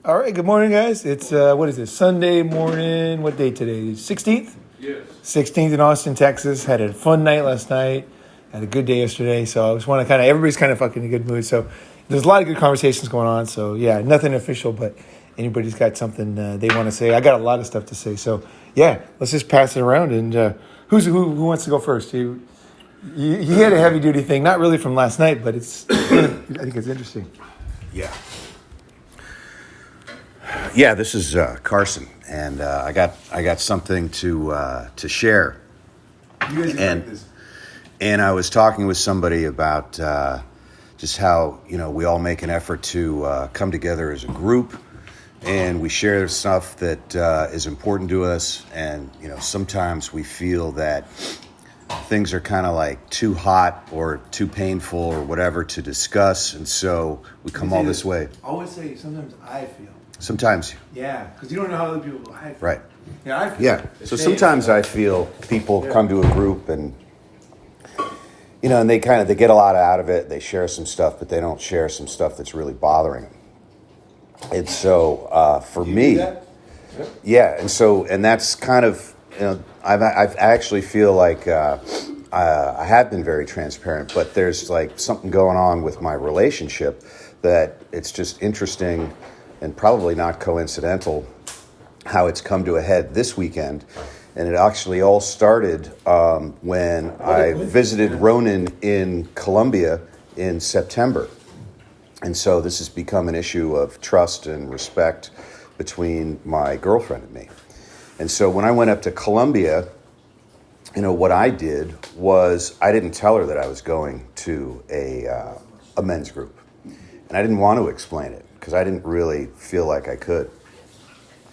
All right, good morning, guys. It's, what is it, Sunday morning. What day today? 16th? Yes. 16th in Austin, Texas. Had a fun night last night. Had a good day yesterday. So I just want to everybody's kind of fucking in a good mood. So there's a lot of good conversations going on. So yeah, nothing official, but anybody's got something they want to say. I got a lot of stuff to say. So yeah, let's just pass it around. And who wants to go first? You had a heavy duty thing, not really from last night, but it's I think it's interesting. Yeah, this is Carson, and I got something to share. You guys And like this. and I was talking with somebody about just how we all make an effort to come together as a group, and we share stuff that is important to us. And sometimes we feel that things are kind of like too hot or too painful or whatever to discuss, and so we come all this way. I always say sometimes I feel. Sometimes. Yeah, because you don't know how other people I feel. Right. Yeah, I feel. Yeah. So sometimes I feel people come to a group and and they get a lot out of it. They share some stuff, but they don't share some stuff that's really bothering them. And so for me, yeah. And that's kind of I've actually feel like I have been very transparent, but there's like something going on with my relationship that it's just interesting and probably not coincidental how it's come to a head this weekend. And it actually all started when I visited Ronin in Colombia in September. And so this has become an issue of trust and respect between my girlfriend and me. And so when I went up to Colombia, what I did was I didn't tell her that I was going to a men's group. And I didn't want to explain it because I didn't really feel like I could.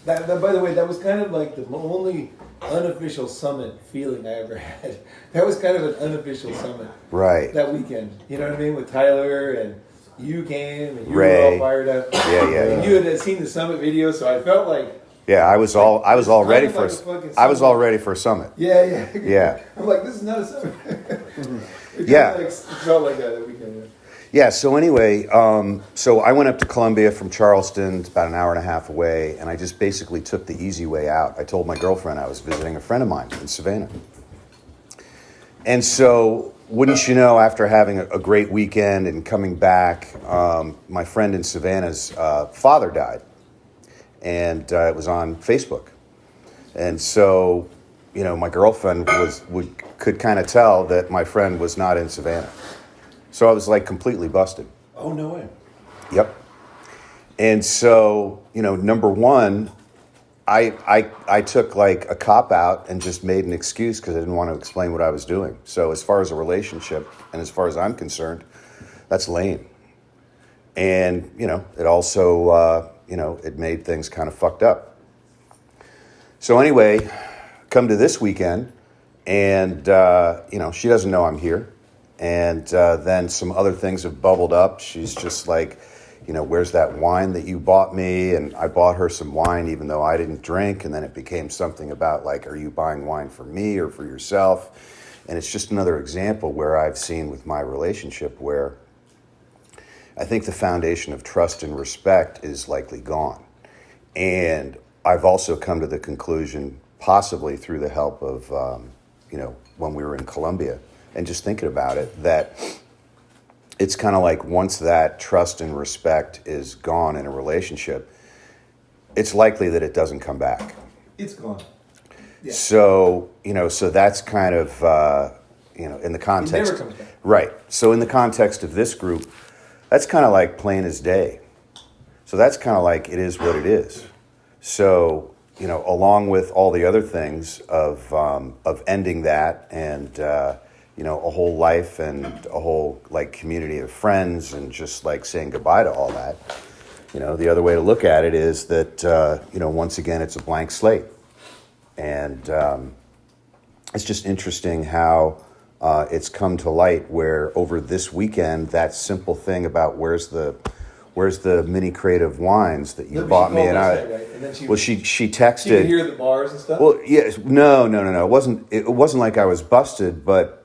That, by the way, that was kind of like the only unofficial summit feeling I ever had. That was kind of an unofficial summit. Right. That weekend. You know what I mean? With Tyler and you came and you Ray. were all fired up. Yeah. And you had seen the summit video, so I felt like I was all ready for I was all ready for a summit. Yeah. I'm like, this is not a summit. It felt like that weekend. Yeah. Yeah, so anyway, so I went up to Columbia from Charleston. It's about an hour and a half away, and I just basically took the easy way out. I told my girlfriend I was visiting a friend of mine in Savannah. And so, wouldn't you know, after having a great weekend and coming back, my friend in Savannah's father died, and it was on Facebook. And so, my girlfriend could kind of tell that my friend was not in Savannah. So I was like completely busted. Oh, no way. Yep. And so, number one, I took like a cop out and just made an excuse because I didn't want to explain what I was doing. So as far as a relationship and as far as I'm concerned, that's lame. And, it also, it made things kind of fucked up. So anyway, come to this weekend and, she doesn't know I'm here. And then some other things have bubbled up. She's just like, where's that wine that you bought me? And I bought her some wine even though I didn't drink. And then it became something about like, are you buying wine for me or for yourself? And it's just another example where I've seen with my relationship where I think the foundation of trust and respect is likely gone. And I've also come to the conclusion, possibly through the help of, when we were in Colombia, and just thinking about it, that it's kind of like once that trust and respect is gone in a relationship, it's likely that it doesn't come back. It's gone. Yeah. So, so that's kind of, in the context. It never comes back. Right. So in the context of this group, that's kind of like plain as day. So that's kind of like it is what it is. So, along with all the other things of ending that and, a whole life and a whole like community of friends and just like saying goodbye to all that. The other way to look at it is that, once again, it's a blank slate. And it's just interesting how it's come to light where over this weekend, that simple thing about where's the mini crate of wines that you bought me and I. Right? And then she texted. She could hear the bars and stuff. Well, yes, no. It wasn't like I was busted, but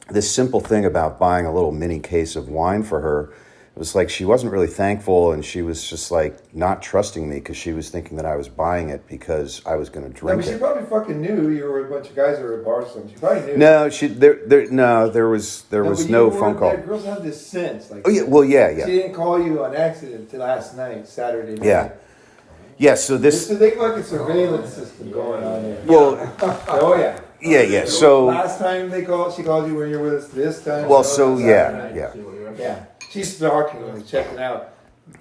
this simple thing about buying a little mini case of wine for her, was like she wasn't really thankful, and she was just like not trusting me because she was thinking that I was buying it because I was going to drink She it. probably fucking knew you were a bunch of guys that were at a bar or something. She probably knew. No, there was no phone call. Girls have this sense. Like, Oh yeah, well yeah. She didn't call you on accident until last night, Saturday night. Yeah. Yeah, so There's a big fucking surveillance system going on here. Well, Oh yeah. yeah. So last time she called you when you were with us. This time. well, so yeah. Yeah. She's stalking you, checking out.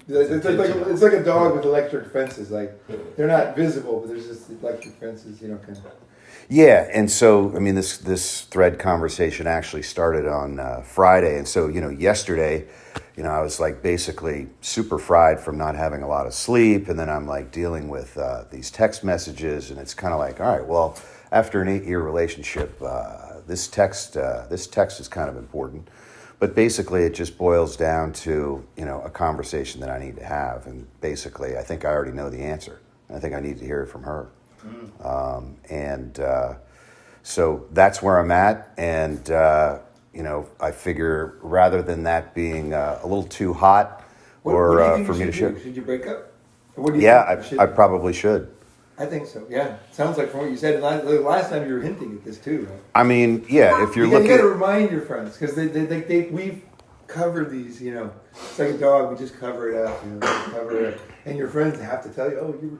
It's like a dog with electric fences. Like they're not visible, but there's just electric fences. Kind of. Yeah, and so I mean, this thread conversation actually started on Friday, and so yesterday, I was like basically super fried from not having a lot of sleep, and then I'm like dealing with these text messages, and it's kind of like, all right, well, after an 8-year relationship, this text is kind of important, but basically it just boils down to a conversation that I need to have, and basically I think I already know the answer, and I think I need to hear it from her. So that's where I'm at, and I figure rather than that being a little too hot What do you think for you me to should do? ship. Should you break up? Or what do you Yeah, think you should I do? probably should. I think so. Yeah, sounds like from what you said last time you were hinting at this too. Right? I mean, yeah, if you're You looking, got to remind your friends because we've covered these. It's like a dog. We just cover it up. Cover it up, and your friends have to tell you, oh, you were.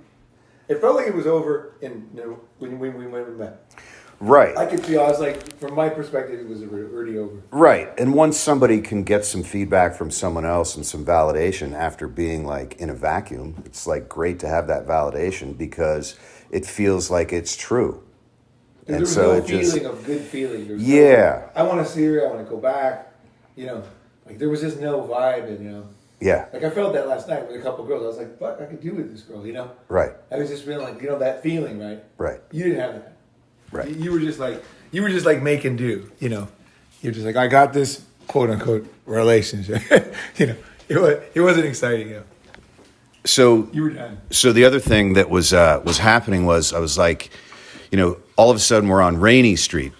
It felt like it was over when we met. right. I could feel. I was like, from my perspective, it was already over. Right. And once somebody can get some feedback from someone else and some validation after being like in a vacuum, it's like great to have that validation because it feels like it's true. There And was so no it just feeling of good feeling. There was Yeah. I want to see her. I want to go back. Like there was just no vibe, and Yeah. like I felt that last night with a couple girls. I was like, fuck, I could do with this girl. Right. I was just feeling like that feeling, right? Right. You didn't have that. Right. You were just like making do. You're just like, I got this quote unquote relationship. It wasn't exciting. So You were done. So the other thing that was happening was I was like, all of a sudden we're on Rainy Street.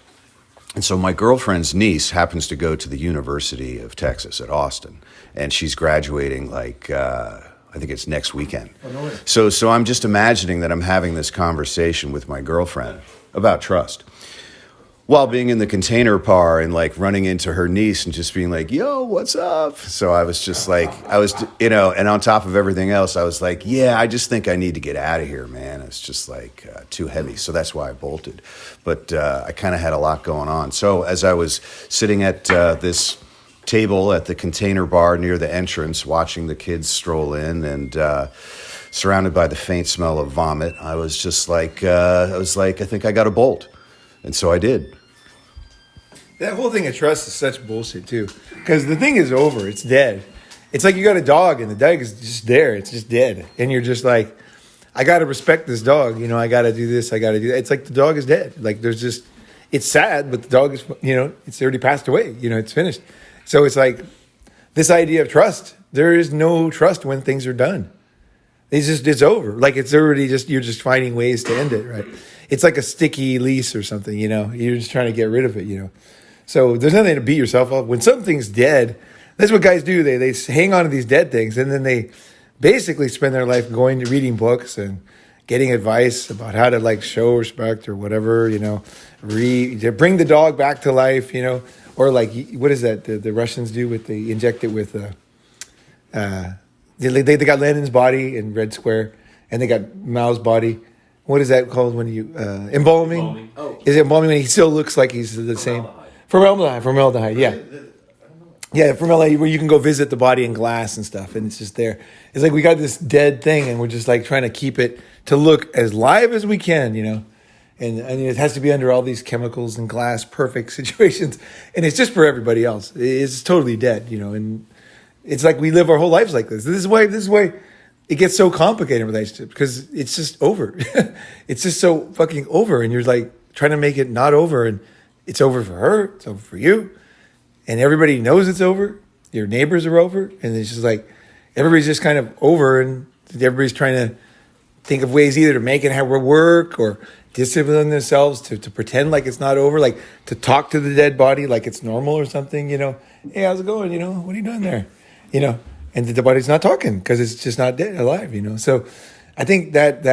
And so my girlfriend's niece happens to go to the University of Texas at Austin. And she's graduating like, I think it's next weekend. Oh, no way. So I'm just imagining that I'm having this conversation with my girlfriend about trust while being in the container par and like running into her niece and just being like, yo, what's up? So I was just like, and on top of everything else, I was like, yeah, I just think I need to get out of here, man. It's just like too heavy. So that's why I bolted. But I kind of had a lot going on. So as I was sitting at this table at the container bar near the entrance, watching the kids stroll in and surrounded by the faint smell of vomit, I was just like, I think I got to bolt. And so I did. That whole thing of trust is such bullshit too. Because the thing is over. It's dead. It's like you got a dog and the dog is just there. It's just dead. And you're just like, I got to respect this dog. I got to do this. I got to do that. It's like the dog is dead. Like there's just, it's sad, but the dog is, it's already passed away. It's finished. So it's like this idea of trust. There is no trust when things are done. It's over. Like it's already you're just finding ways to end it, right? It's like a sticky lease or something, You're just trying to get rid of it, So there's nothing to beat yourself up. When something's dead, that's what guys do. They hang on to these dead things, and then they basically spend their life going to reading books and getting advice about how to like show respect or whatever, to bring the dog back to life, or like what is that the Russians do with they inject it with they got Lenin's body in Red Square, and they got Mao's body. What is that called when you embalming? Oh. Is it embalming when he still looks like he's the same? Formaldehyde, yeah. Yeah, formaldehyde, where you can go visit the body in glass and stuff, and it's just there. It's like we got this dead thing, and we're just like trying to keep it to look as live as we can, And it has to be under all these chemicals and glass, perfect situations, and it's just for everybody else. It's totally dead, and it's like we live our whole lives like this. This is why it gets so complicated in relationships, because it's just over. It's just so fucking over, and you're like trying to make it not over, and it's over for her, it's over for you, and everybody knows it's over. Your neighbors are over, and it's just like everybody's just kind of over, and everybody's trying to think of ways either to make it work or discipline themselves to pretend like it's not over, like to talk to the dead body like it's normal or something, Hey, how's it going? What are you doing there? and the body's not talking because it's just not dead, alive, So I think that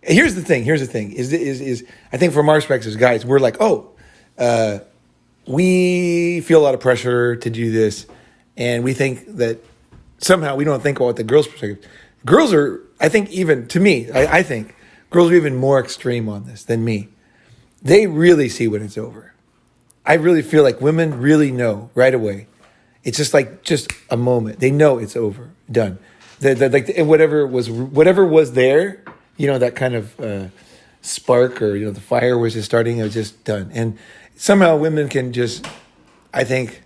here's the thing is I think from our perspective as guys, we're like, we feel a lot of pressure to do this, and we think that somehow we don't think about the girls' perspective. Girls are, I think, even to me, I think girls are even more extreme on this than me. They really see when it's over. I really feel like women really know right away. It's just a moment. They know it's over, done. Whatever was there, that kind of spark or the fire was just starting. It was just done, and somehow women can just, I think.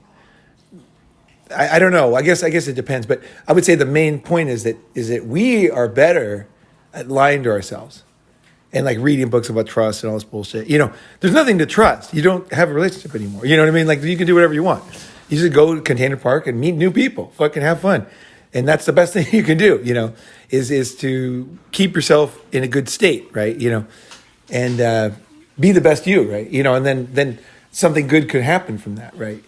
I don't know. I guess it depends, but I would say the main point is that we are better at lying to ourselves, and like reading books about trust and all this bullshit. There's nothing to trust. You don't have a relationship anymore. You know what I mean? Like you can do whatever you want. You just go to Container Park and meet new people, fucking have fun, and that's the best thing you can do. Is to keep yourself in a good state, right? And be the best you, right? And then something good could happen from that, right?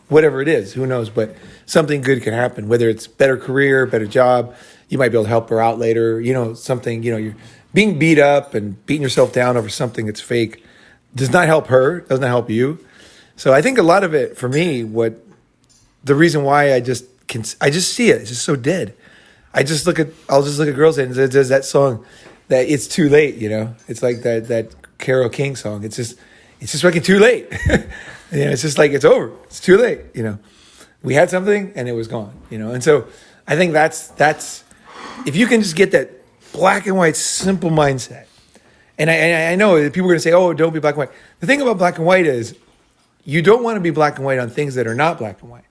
Whatever it is, who knows? But something good could happen, whether it's better career, better job. You might be able to help her out later. Something, you're being beat up and beating yourself down over something that's fake does not help her, does not help you. So I think a lot of it for me, the reason why I just see it, it's just so dead. I'll just look at girls and there's that song that it's too late, It's like that Carole King song. It's just fucking too late. It's just like, it's over. It's too late. We had something and it was gone, And so I think that's, if you can just get that black and white, simple mindset. And I know that people are going to say, oh, don't be black and white. The thing about black and white is you don't want to be black and white on things that are not black and white.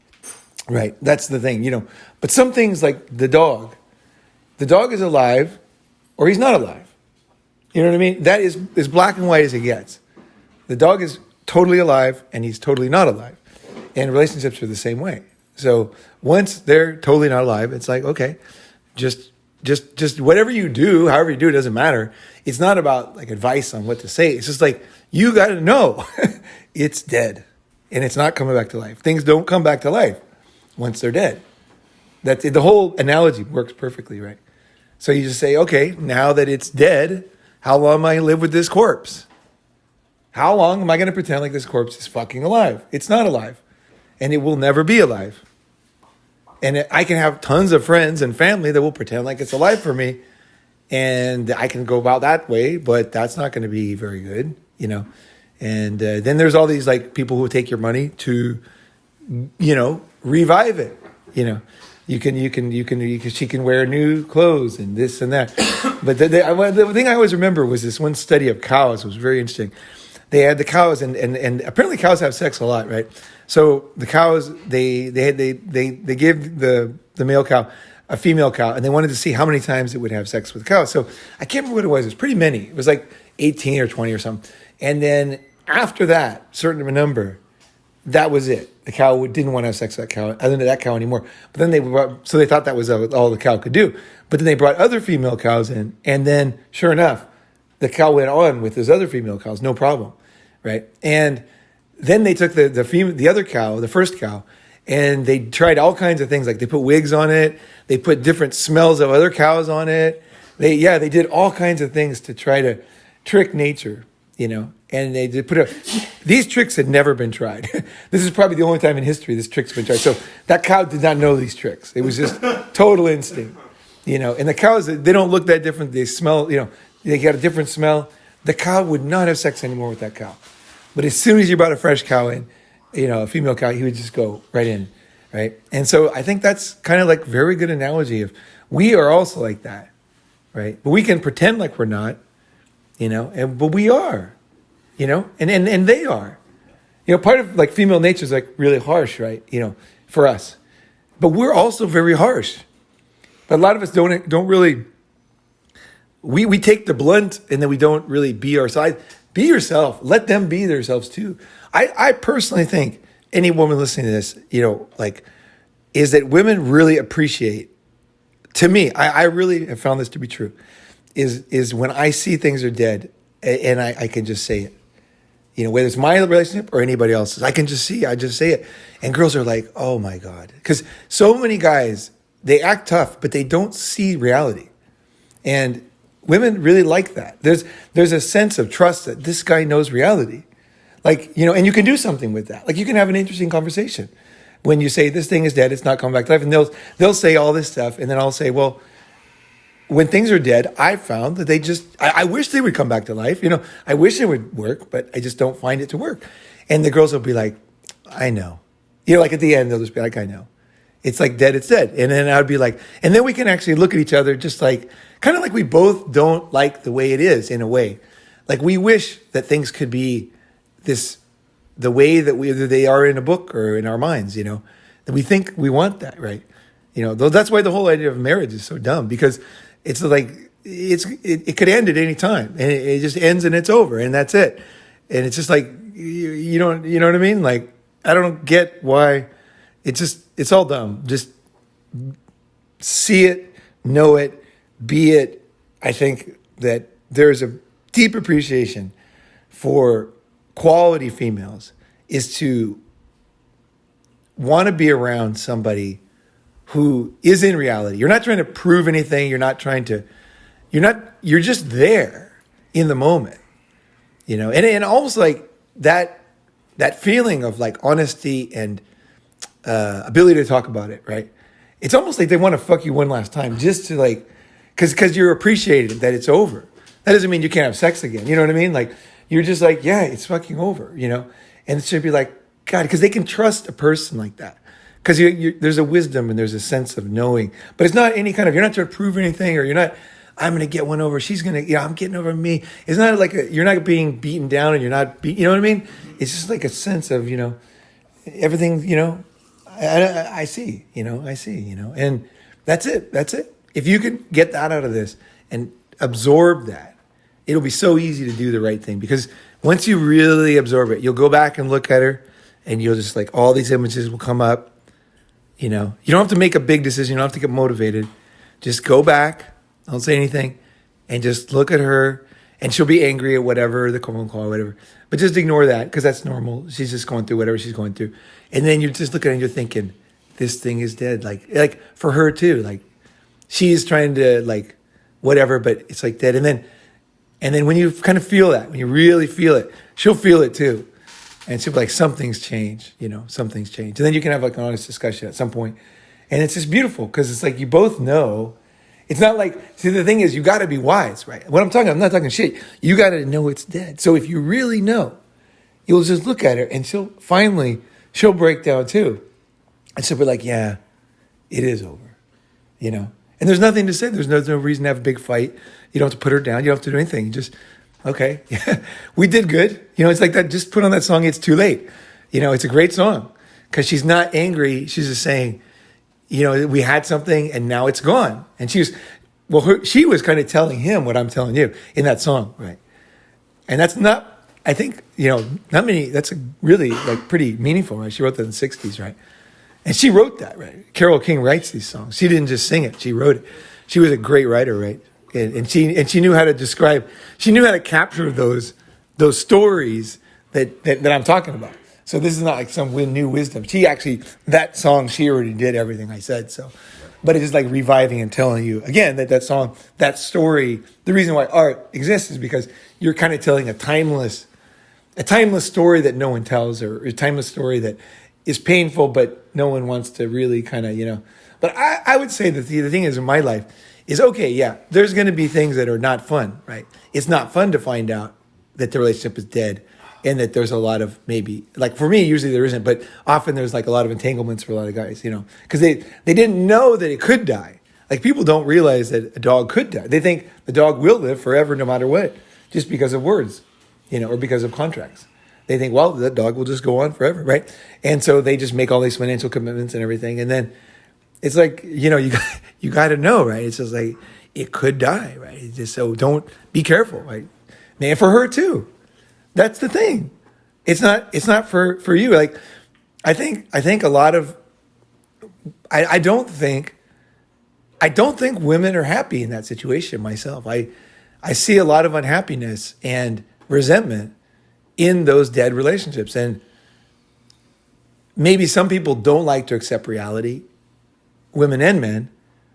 Right. That's the thing, But some things like the dog is alive or he's not alive. You know what I mean? That is as black and white as it gets. The dog is totally alive and he's totally not alive. And relationships are the same way. So once they're totally not alive, it's like, okay, just whatever you do, however you do, it doesn't matter. It's not about like advice on what to say. It's just like, you got to know it's dead and it's not coming back to life. Things don't come back to life once they're dead. That's it. The whole analogy works perfectly, right? So you just say, okay, now that it's dead, how long am I going to live with this corpse? How long am I going to pretend like this corpse is fucking alive? It's not alive. And it will never be alive. And I can have tons of friends and family that will pretend like it's alive for me. And I can go about that way, but that's not going to be very good, And then there's all these like people who take your money to, revive it. She can wear new clothes and this and that. But the thing I always remember was this one study of cows. It was very interesting. They had the cows, and apparently cows have sex a lot, right? So the cows, they gave the male cow a female cow, and they wanted to see how many times it would have sex with the cow. So I can't remember what it was. It was pretty many. It was like 18 or 20 or something. And then after that, certain number, that was it. The cow didn't want to have sex with that cow, other than that cow anymore. But then they thought that was all the cow could do. But then they brought other female cows in, and then sure enough, the cow went on with his other female cows, no problem, right? And then they took the other cow, the first cow, and they tried all kinds of things. Like they put wigs on it, they put different smells of other cows on it. They did all kinds of things to try to trick nature, And they did these tricks had never been tried. This is probably the only time in history this trick's been tried. So that cow did not know these tricks. It was just total instinct, And the cows, they don't look that different. They smell, they got a different smell. The cow would not have sex anymore with that cow. But as soon as you brought a fresh cow in, a female cow, he would just go right in, right? And so I think that's kind of like very good analogy of we are also like that, right? But we can pretend like we're not, but we are, and they are. Part of like female nature is like really harsh, right? For us. But we're also very harsh. But a lot of us don't really, we take the blunt and then we don't really be ourselves. Be yourself. Let them be themselves too. I personally think any woman listening to this, is that women really appreciate, to me, I really have found this to be true, is when I see things are dead and I can just say it. whether it's my relationship or anybody else's. I just say it. And girls are like, oh my God. Because so many guys, they act tough, but they don't see reality. And women really like that. There's a sense of trust that this guy knows reality. Like, and you can do something with that. Like, you can have an interesting conversation. When you say this thing is dead, it's not coming back to life. And they'll say all this stuff. And then I'll say, well, when things are dead, I found that I wish they would come back to life. I wish it would work, but I just don't find it to work. And the girls will be like, I know. Like at the end, they'll just be like, I know. It's like dead, it's dead. And then I would be like, and then we can actually look at each other just like, kind of like we both don't like the way it is in a way. Like we wish that things could be the way that they are in a book or in our minds, that we think we want that, right? That's why the whole idea of marriage is so dumb, because it's like, it could end at any time, and it just ends and it's over and that's it. And it's just like, you know what I mean? Like, I don't get why it's all dumb. Just see it, know it, be it. I think that there's a deep appreciation for quality females is to want to be around somebody who is in reality. You're not trying to prove anything. You're just there in the moment, and almost like that feeling of like honesty and ability to talk about it, right? It's almost like they want to fuck you one last time just to like, because you're appreciated that it's over. That doesn't mean you can't have sex again. You know what I mean? Like, you're just like, yeah, it's fucking over, And it should be like, God, because they can trust a person like that. Because there's a wisdom and there's a sense of knowing. But it's not any kind of, you're not trying to prove anything, or you're not, I'm going to get one over, she's going to, I'm getting over me. It's not like, you're not being beaten down and you're not, you know what I mean? It's just like a sense of, everything, I see, and that's it. If you can get that out of this and absorb that, it'll be so easy to do the right thing, because once you really absorb it, you'll go back and look at her and you'll just like, all these images will come up. You don't have to make a big decision. You don't have to get motivated. Just go back. Don't say anything and just look at her, and she'll be angry at whatever, the phone call or whatever, but just ignore that, because that's normal. She's just going through whatever she's going through. And then you just look at it and you're thinking, this thing is dead. Like for her too, like she's trying to like whatever, but it's like dead. And then when you kind of feel that, when you really feel it, she'll feel it too. And she'll be like, something's changed, something's changed. And then you can have like an honest discussion at some point. And it's just beautiful, because it's like, you both know. It's not like, see, the thing is, you got to be wise, right? I'm not talking shit. You got to know it's dead. So if you really know, you'll just look at her and she'll break down too. And she'll be like, yeah, it is over, And there's nothing to say. There's no reason to have a big fight. You don't have to put her down. You don't have to do anything. You just, okay, yeah, we did good. It's like that. Just put on that song, It's Too Late. It's a great song, because she's not angry. She's just saying, we had something and now it's gone. And she was kind of telling him what I'm telling you in that song, right? And that's not, I think, not many, that's really like pretty meaningful, right? She wrote that in the 60s, right? And she wrote that, right? Carole King writes these songs. She didn't just sing it, she wrote it. She was a great writer, right? And she knew how to describe, she knew how to capture those stories that I'm talking about. So this is not like some new wisdom. That song, she already did everything I said. So, but it's just like reviving and telling you again that song, that story. The reason why art exists is because you're kind of telling a timeless story that no one tells, or a timeless story that is painful, but no one wants to really kind of, But I would say that the thing is in my life is, okay, yeah, there's going to be things that are not fun, right? It's not fun to find out that the relationship is dead. And that there's a lot of, maybe, like for me, usually there isn't, but often there's like a lot of entanglements for a lot of guys, because they didn't know that it could die. Like, people don't realize that a dog could die. They think the dog will live forever no matter what, just because of words, or because of contracts. They think, well, that dog will just go on forever, right? And so they just make all these financial commitments and everything. And then it's like, you got to know, right? It's just like, it could die, right? It's just, so don't, be careful, right? Man, for her too. That's the thing. It's not for you. Like, I think a lot of, I don't think women are happy in that situation myself. I see a lot of unhappiness and resentment in those dead relationships. And maybe some people don't like to accept reality, women and men,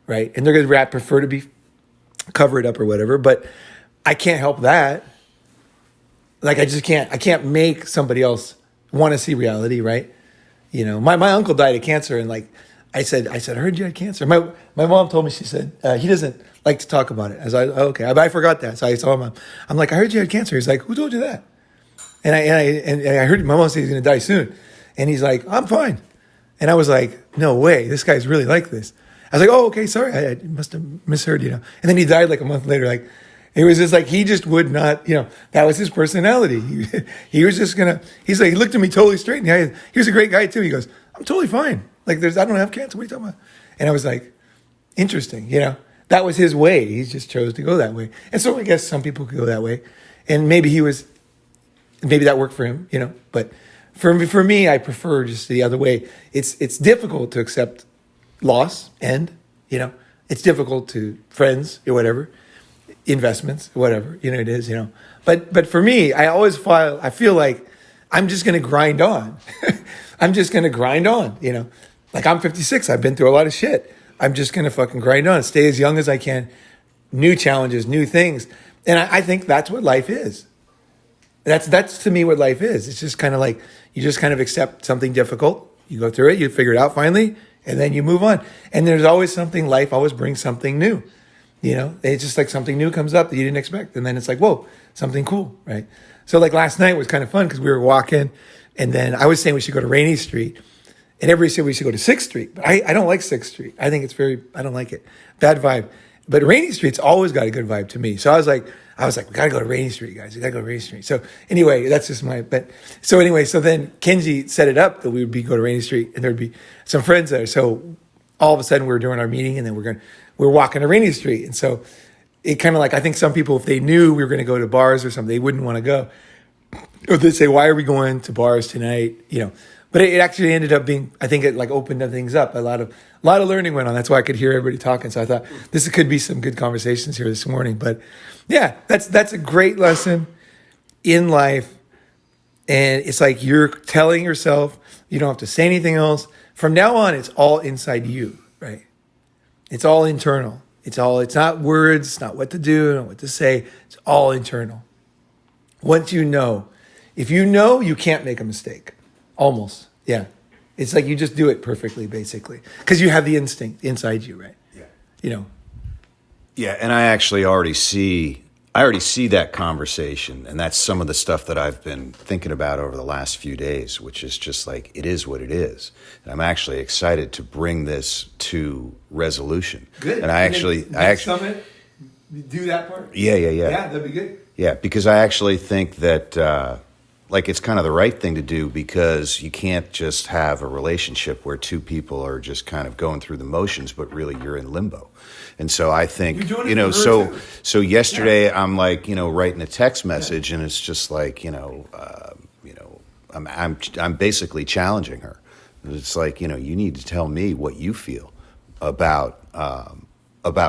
right? And they're going to prefer to be covered up or whatever. But I can't help that. Like I can't make somebody else want to see reality, right? You know, my uncle died of cancer, and like I said, I heard you had cancer. My mom told me, she said, he doesn't like to talk about it. I was like, oh, okay, I forgot that. So I told him, I'm like, I heard you had cancer. He's like, who told you that? And I heard my mom say he's going to die soon. And he's like, I'm fine. And I was like, no way, this guy's really like this. I was like, oh, okay, sorry, I must have misheard, you know. And then he died like a month later. Like, it was just like, he just would not, you know, that was his personality. He was just going to, he's like, he looked at me totally straight in the eye. He was a great guy too. He goes, I'm totally fine. Like, I don't have cancer. What are you talking about? And I was like, interesting, you know. That was his way. He just chose to go that way. And so I guess some people could go that way. And maybe that worked for him, you know. But for me, I prefer just the other way. It's difficult to accept loss, and, you know, it's difficult to friends or whatever, investments, whatever, you know, it is, you know. But for me, I feel like I'm just going to grind on. I'm just going to grind on, you know. Like, I'm 56. I've been through a lot of shit. I'm just going to fucking grind on, stay as young as I can, new challenges, new things. And I think that's what life is. That's to me what life is. It's just kind of like, you just kind of accept something difficult. You go through it, you figure it out finally, and then you move on. And there's always something, life always brings something new. You know, it's just like something new comes up that you didn't expect. And then it's like, whoa, something cool, right? So like last night was kind of fun because we were walking, and then I was saying we should go to Rainy Street. And everybody said we should go to 6th Street. But I don't like 6th Street. I think I don't like it. Bad vibe. But Rainy Street's always got a good vibe to me. So I was like, we got to go to Rainy Street, guys. We got to go to Rainy Street. So anyway, that's just so then Kenji set it up that we would go to Rainy Street, and there'd be some friends there. So all of a sudden we were doing our meeting, and then we're walking to Rainy Street. And so it kind of like, I think some people, if they knew we were going to go to bars or something, they wouldn't want to go. Or they'd say, why are we going to bars tonight? You know. But it actually ended up being, I think it like opened things up. A lot of learning went on. That's why I could hear everybody talking. So I thought this could be some good conversations here this morning. But yeah, that's a great lesson in life. And it's like you're telling yourself, you don't have to say anything else. From now on, it's all inside you, right? It's all internal. It's not words, it's not what to do, not what to say. It's all internal. Once you know, if you know, you can't make a mistake. Almost, yeah. It's like you just do it perfectly, basically, because you have the instinct inside you, right? Yeah. You know. Yeah, and I already see that conversation, and that's some of the stuff that I've been thinking about over the last few days, which is just like, it is what it is. And I'm actually excited to bring this to resolution. Good. And I actually summit, do that part. Yeah. Yeah, that'd be good. Yeah, because I actually think that like it's kind of the right thing to do, because you can't just have a relationship where two people are just kind of going through the motions, but really you're in limbo. And so I think, you know, so yesterday I'm like, you know, writing a text message, and it's just like, I'm basically challenging her. It's like, you know, you need to tell me what you feel about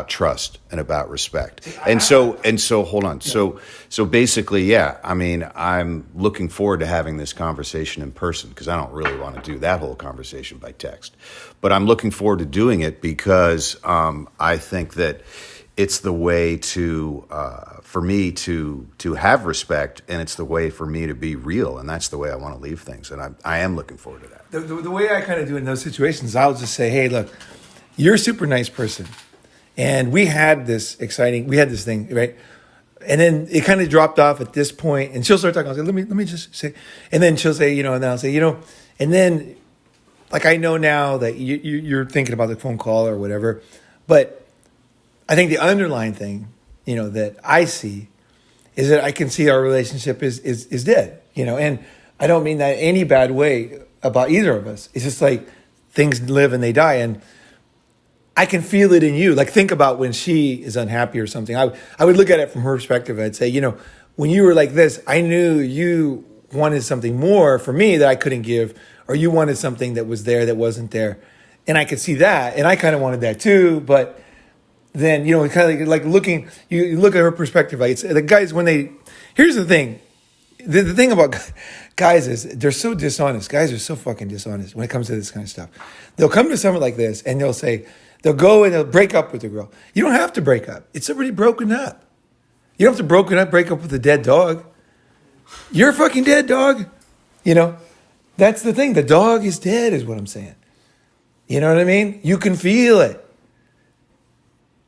trust and about respect. And so hold on. So basically, yeah, I mean, I'm looking forward to having this conversation in person, because I don't really want to do that whole conversation by text. But I'm looking forward to doing it because I think that it's the way for me to have respect, and it's the way for me to be real, and that's the way I want to leave things. And I am looking forward to that. The way I kind of do it in those situations, I'll just say, hey, look, you're a super nice person. And we had this thing, right? And then it kind of dropped off at this point, and she'll start talking. I'll say, let me just say, and then she'll say, you know, and then I'll say, you know, and then like, I know now that you're thinking about the phone call or whatever, but I think the underlying thing, you know, that I see is that I can see our relationship is dead, you know, and I don't mean that in any bad way about either of us. It's just like things live and they die, and I can feel it in you. Like, think about when she is unhappy or something. I would look at it from her perspective. I'd say, you know, when you were like this, I knew you wanted something more for me that I couldn't give, or you wanted something that was there that wasn't there. And I could see that. And I kind of wanted that too. But then, you know, kind of like you look at her perspective. Like, it's the guys, here's the thing. the thing about guys is they're so dishonest. Guys are so fucking dishonest when it comes to this kind of stuff. They'll come to someone like this and they'll go and they'll break up with the girl. You don't have to break up. It's already broken up. You don't have to break up with a dead dog. You're a fucking dead dog. You know, that's the thing. The dog is dead is what I'm saying. You know what I mean? You can feel it.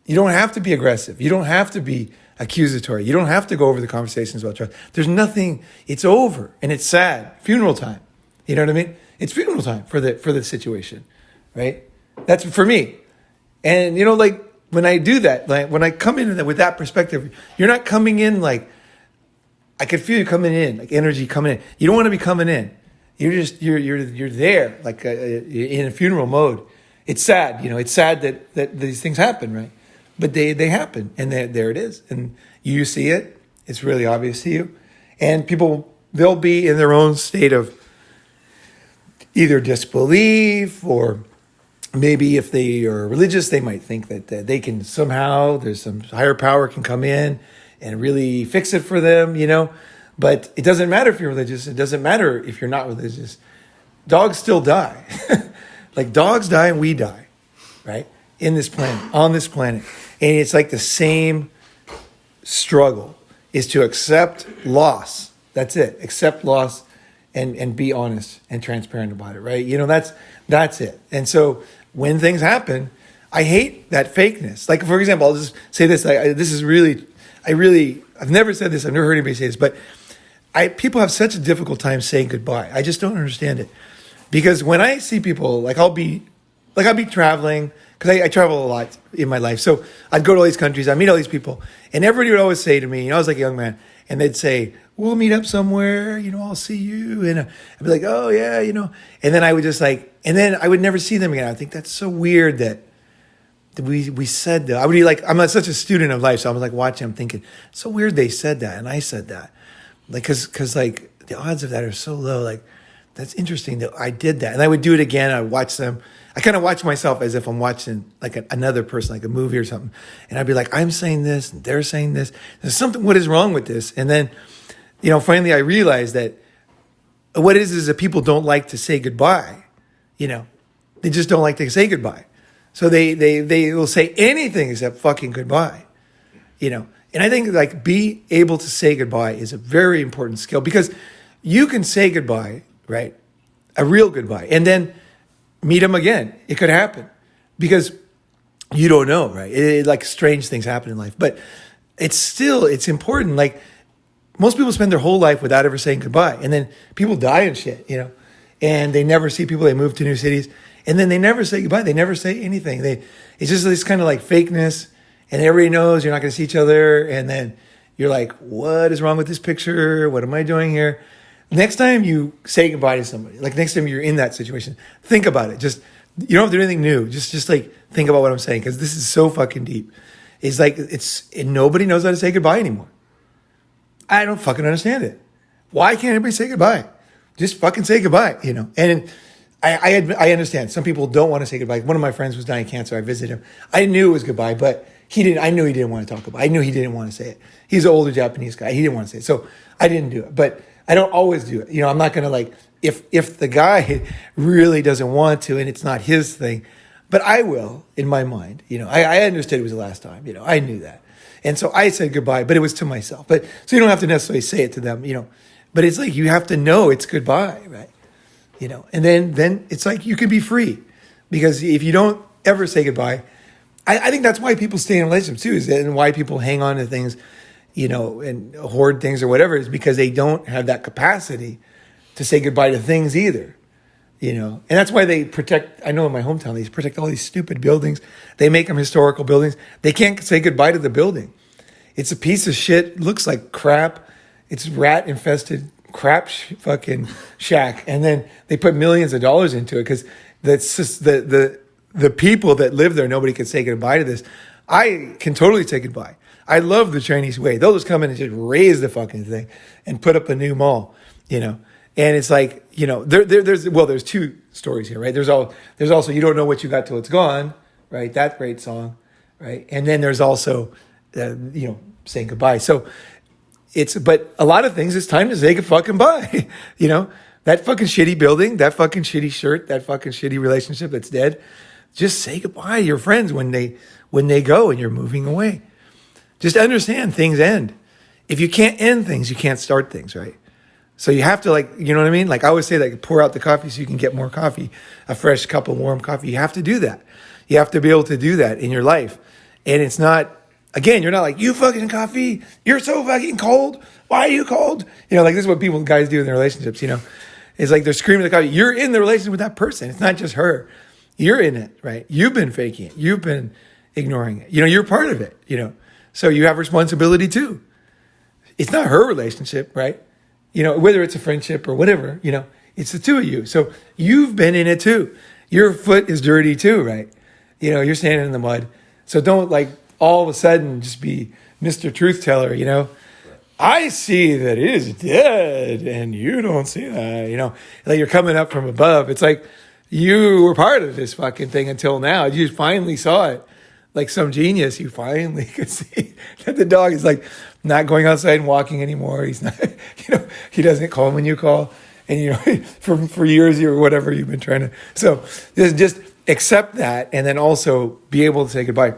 You don't have to be aggressive. You don't have to be accusatory. You don't have to go over the conversations about trust. There's nothing. It's over and it's sad. Funeral time. You know what I mean? It's funeral time for the situation, right? That's for me. And you know, like when I do that, like when I come in with that perspective, you're not coming in like I could feel you coming in, like energy coming in. You don't want to be coming in. You're there, like in a funeral mode. It's sad, you know. It's sad that these things happen, right? But they happen, and there it is, and you see it. It's really obvious to you, and people they'll be in their own state of either disbelief or maybe if they are religious, they might think that they can somehow there's some higher power can come in and really fix it for them, you know. But it doesn't matter if you're religious. It doesn't matter if you're not religious. Dogs still die. Like dogs die and we die, right? In this planet, on this planet. And it's like the same struggle is to accept loss. That's it. Accept loss and be honest and transparent about it, right? You know, that's it. And so when things happen, I hate that fakeness. Like, for example, I'll just say this. I've never said this. I've never heard anybody say this, but people have such a difficult time saying goodbye. I just don't understand it. Because when I see people, like I'll be traveling, because I travel a lot in my life. So I'd go to all these countries, I meet all these people, and everybody would always say to me, you know, I was like a young man, and they'd say, we'll meet up somewhere, you know, I'll see you. And I'd be like, oh yeah, you know. And then I would just and then I would never see them again. I think that's so weird that we said that. I would be like, I'm not such a student of life, so I was like watching, I'm thinking, it's so weird they said that, and I said that. Like, cause like the odds of that are so low, like, that's interesting that I did that. And I would do it again. I would watch them. I kind of watch myself as if I'm watching like another person, like a movie or something. And I'd be like, I'm saying this and they're saying this. There's something, what is wrong with this? And then, you know, finally I realized that what it is that people don't like to say goodbye. You know, they just don't like to say goodbye. So they will say anything except fucking goodbye, you know. And I think like be able to say goodbye is a very important skill because you can say goodbye, right? A real goodbye. And then meet them again. It could happen because you don't know, right? Like strange things happen in life, but it's important. Like most people spend their whole life without ever saying goodbye. And then people die and shit, you know, and they never see people. They move to new cities and then they never say goodbye. They never say anything. It's just this kind of like fakeness and everybody knows you're not going to see each other. And then you're like, what is wrong with this picture? What am I doing here? Next time you say goodbye to somebody, like next time you're in that situation, think about it. Just, you don't have to do anything new. Just like think about what I'm saying because this is so fucking deep. It's like, nobody knows how to say goodbye anymore. I don't fucking understand it. Why can't everybody say goodbye? Just fucking say goodbye, you know? And I understand. Some people don't want to say goodbye. One of my friends was dying of cancer. I visited him. I knew it was goodbye, but I knew he didn't want to talk about it. I knew he didn't want to say it. He's an older Japanese guy. He didn't want to say it. So I didn't do it. But I don't always do it. You know, I'm not going to like, if the guy really doesn't want to and it's not his thing, but I will in my mind, you know, I understood it was the last time, you know, I knew that. And so I said goodbye, but it was to myself. But so you don't have to necessarily say it to them, you know, but it's like, you have to know it's goodbye, right? You know, and then it's like, you can be free because if you don't ever say goodbye, I think that's why people stay in relationships too, and why people hang on to things, you know, and hoard things or whatever is because they don't have that capacity to say goodbye to things either, you know. And that's why they protect, I know in my hometown, they protect all these stupid buildings. They make them historical buildings. They can't say goodbye to the building. It's a piece of shit, looks like crap. It's rat infested crap fucking shack. And then they put millions of dollars into it because that's just the people that live there, nobody can say goodbye to this. I can totally say goodbye. I love the Chinese way. They'll just come in and just raise the fucking thing and put up a new mall, you know. And it's like, you know, there's two stories here, right? There's also You Don't Know What You Got Till It's Gone, right? That great song, right? And then there's also, you know, saying goodbye. So but a lot of things it's time to say fucking bye. That fucking shitty building, that fucking shitty shirt, that fucking shitty relationship that's dead. Just say goodbye to your friends when they go and you're moving away. Just understand things end. If you can't end things, you can't start things, right? So you have to you know what I mean? Like I always say, like pour out the coffee so you can get more coffee, a fresh cup of warm coffee. You have to do that. You have to be able to do that in your life. And it's not, again, you're not like, you fucking coffee, you're so fucking cold. Why are you cold? Like this is what guys do in their relationships, It's like they're screaming at the coffee. You're in the relationship with that person. It's not just her. You're in it, right? You've been faking it. You've been ignoring it. You're part of it, So you have responsibility too. It's not her relationship, right? Whether it's a friendship or whatever, it's the two of you. So you've been in it too. Your foot is dirty too, right? You're standing in the mud. So don't all of a sudden just be Mr. Truth Teller, I see that it is dead and you don't see that, like you're coming up from above. It's like you were part of this fucking thing until now. You finally saw it. Like some genius, you finally could see that the dog is not going outside and walking anymore. He's not, he doesn't call when you call. And, for years or whatever you've been trying to. So just accept that and then also be able to say goodbye,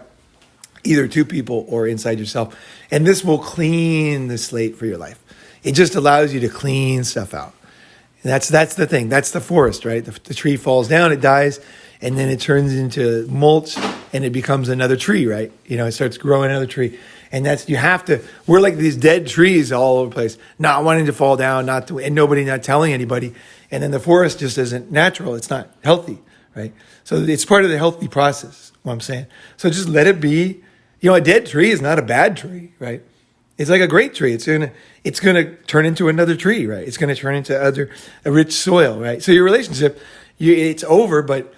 either to people or inside yourself. And this will clean the slate for your life. It just allows you to clean stuff out. And that's the thing. That's the forest, right? The tree falls down, it dies, and then it turns into mulch and it becomes another tree, right? It starts growing another tree. And we're like these dead trees all over the place, not wanting to fall down, and nobody not telling anybody. And then the forest just isn't natural. It's not healthy, right? So it's part of the healthy process, what I'm saying. So just let it be. A dead tree is not a bad tree, right? It's like a great tree. It's gonna turn into another tree, right? It's gonna turn into a rich soil, right? So your relationship, it's over, but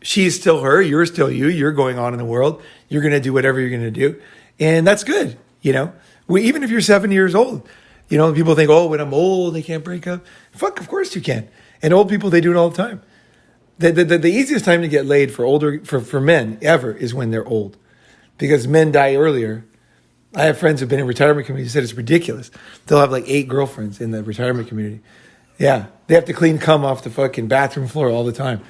she's still her, you're still you, you're going on in the world, you're gonna do whatever you're gonna do. And that's good, even if you're 70 years old, people think, oh, when I'm old, they can't break up. Fuck, of course you can. And old people, they do it all the time. The easiest time to get laid for men ever is when they're old, because men die earlier. I have friends who've been in retirement communities who said it's ridiculous. They'll have 8 girlfriends in the retirement community. Yeah. They have to clean cum off the fucking bathroom floor all the time.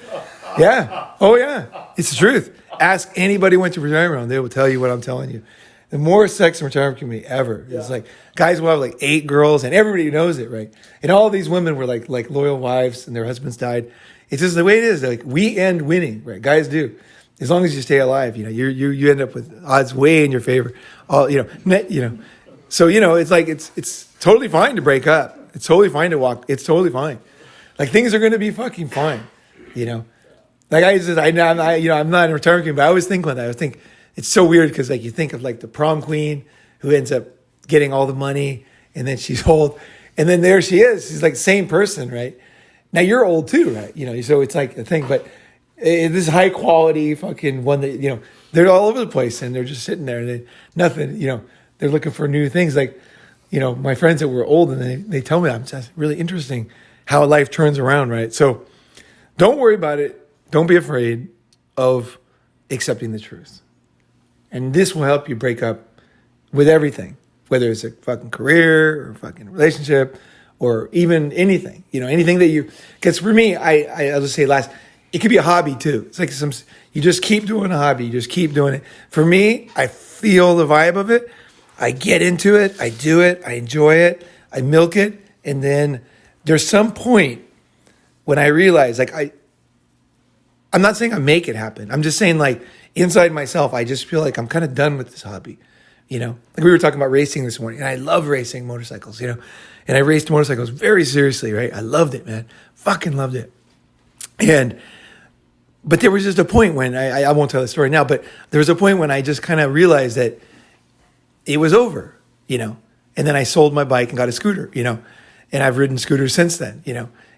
Yeah. Oh, yeah. It's the truth. Ask anybody who went to retirement home. They will tell you what I'm telling you. The more sex in retirement community ever. It's guys will have 8 girls and everybody knows it, right? And all these women were like loyal wives and their husbands died. It's just the way it is. We end winning, right? Guys do. As long as you stay alive, you end up with odds way in your favor. So it's totally fine to break up. It's totally fine to walk. It's totally fine. Things are going to be fucking fine, I'm not in retirement community, but I always think I think it's so weird because you think of the prom queen who ends up getting all the money and then she's old and then there she is. She's the same person, right? Now you're old too, right? So it's a thing, but this high quality fucking one that, they're all over the place and they're just sitting there and nothing, they're looking for new things. My friends that were old and they tell me, it's really interesting how life turns around, right? So don't worry about it. Don't be afraid of accepting the truth. And this will help you break up with everything, whether it's a fucking career or a fucking relationship or even anything, anything that because for me, I'll just say last, it could be a hobby too. It's you just keep doing a hobby. You just keep doing it. For me, I feel the vibe of it. I get into it. I do it. I enjoy it. I milk it. And then there's some point when I realize I'm not saying I make it happen. I'm just saying inside myself, I just feel I'm kind of done with this hobby. We were talking about racing this morning and I love racing motorcycles, and I raced motorcycles very seriously, right? I loved it, man. Fucking loved it. But there was just a point when I won't tell the story now, but there was a point when I just kind of realized that it was over, and then I sold my bike and got a scooter, and I've ridden scooters since then,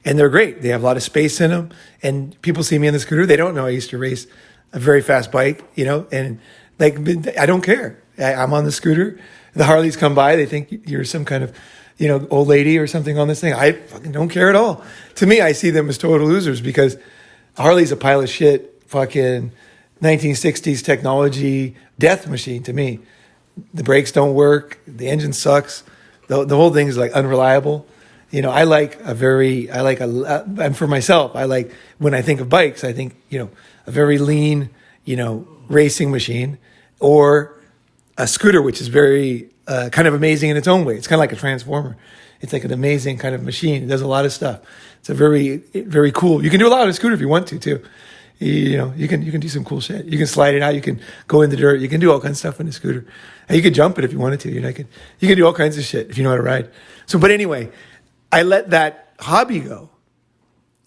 and they're great. They have a lot of space in them and people see me in the scooter. They don't know I used to race a very fast bike, and I don't care. I'm on the scooter. The Harleys come by. They think you're some kind of, old lady or something on this thing. I fucking don't care at all. To me, I see them as total losers because Harley's a pile of shit, fucking 1960s technology death machine to me. The brakes don't work. The engine sucks. the whole thing is like unreliable. And for myself, I like, when I think of bikes, I think, a very lean, racing machine, or a scooter, which is very kind of amazing in its own way. It's kind of like a transformer. It's like an amazing kind of machine. It does a lot of stuff. It's a very, very cool. You can do a lot on a scooter if you want to too. You can do some cool shit. You can slide it out. You can go in the dirt. You can do all kinds of stuff on a scooter. And you can jump it if you wanted to. You can do all kinds of shit if you know how to ride. So, but anyway, I let that hobby go,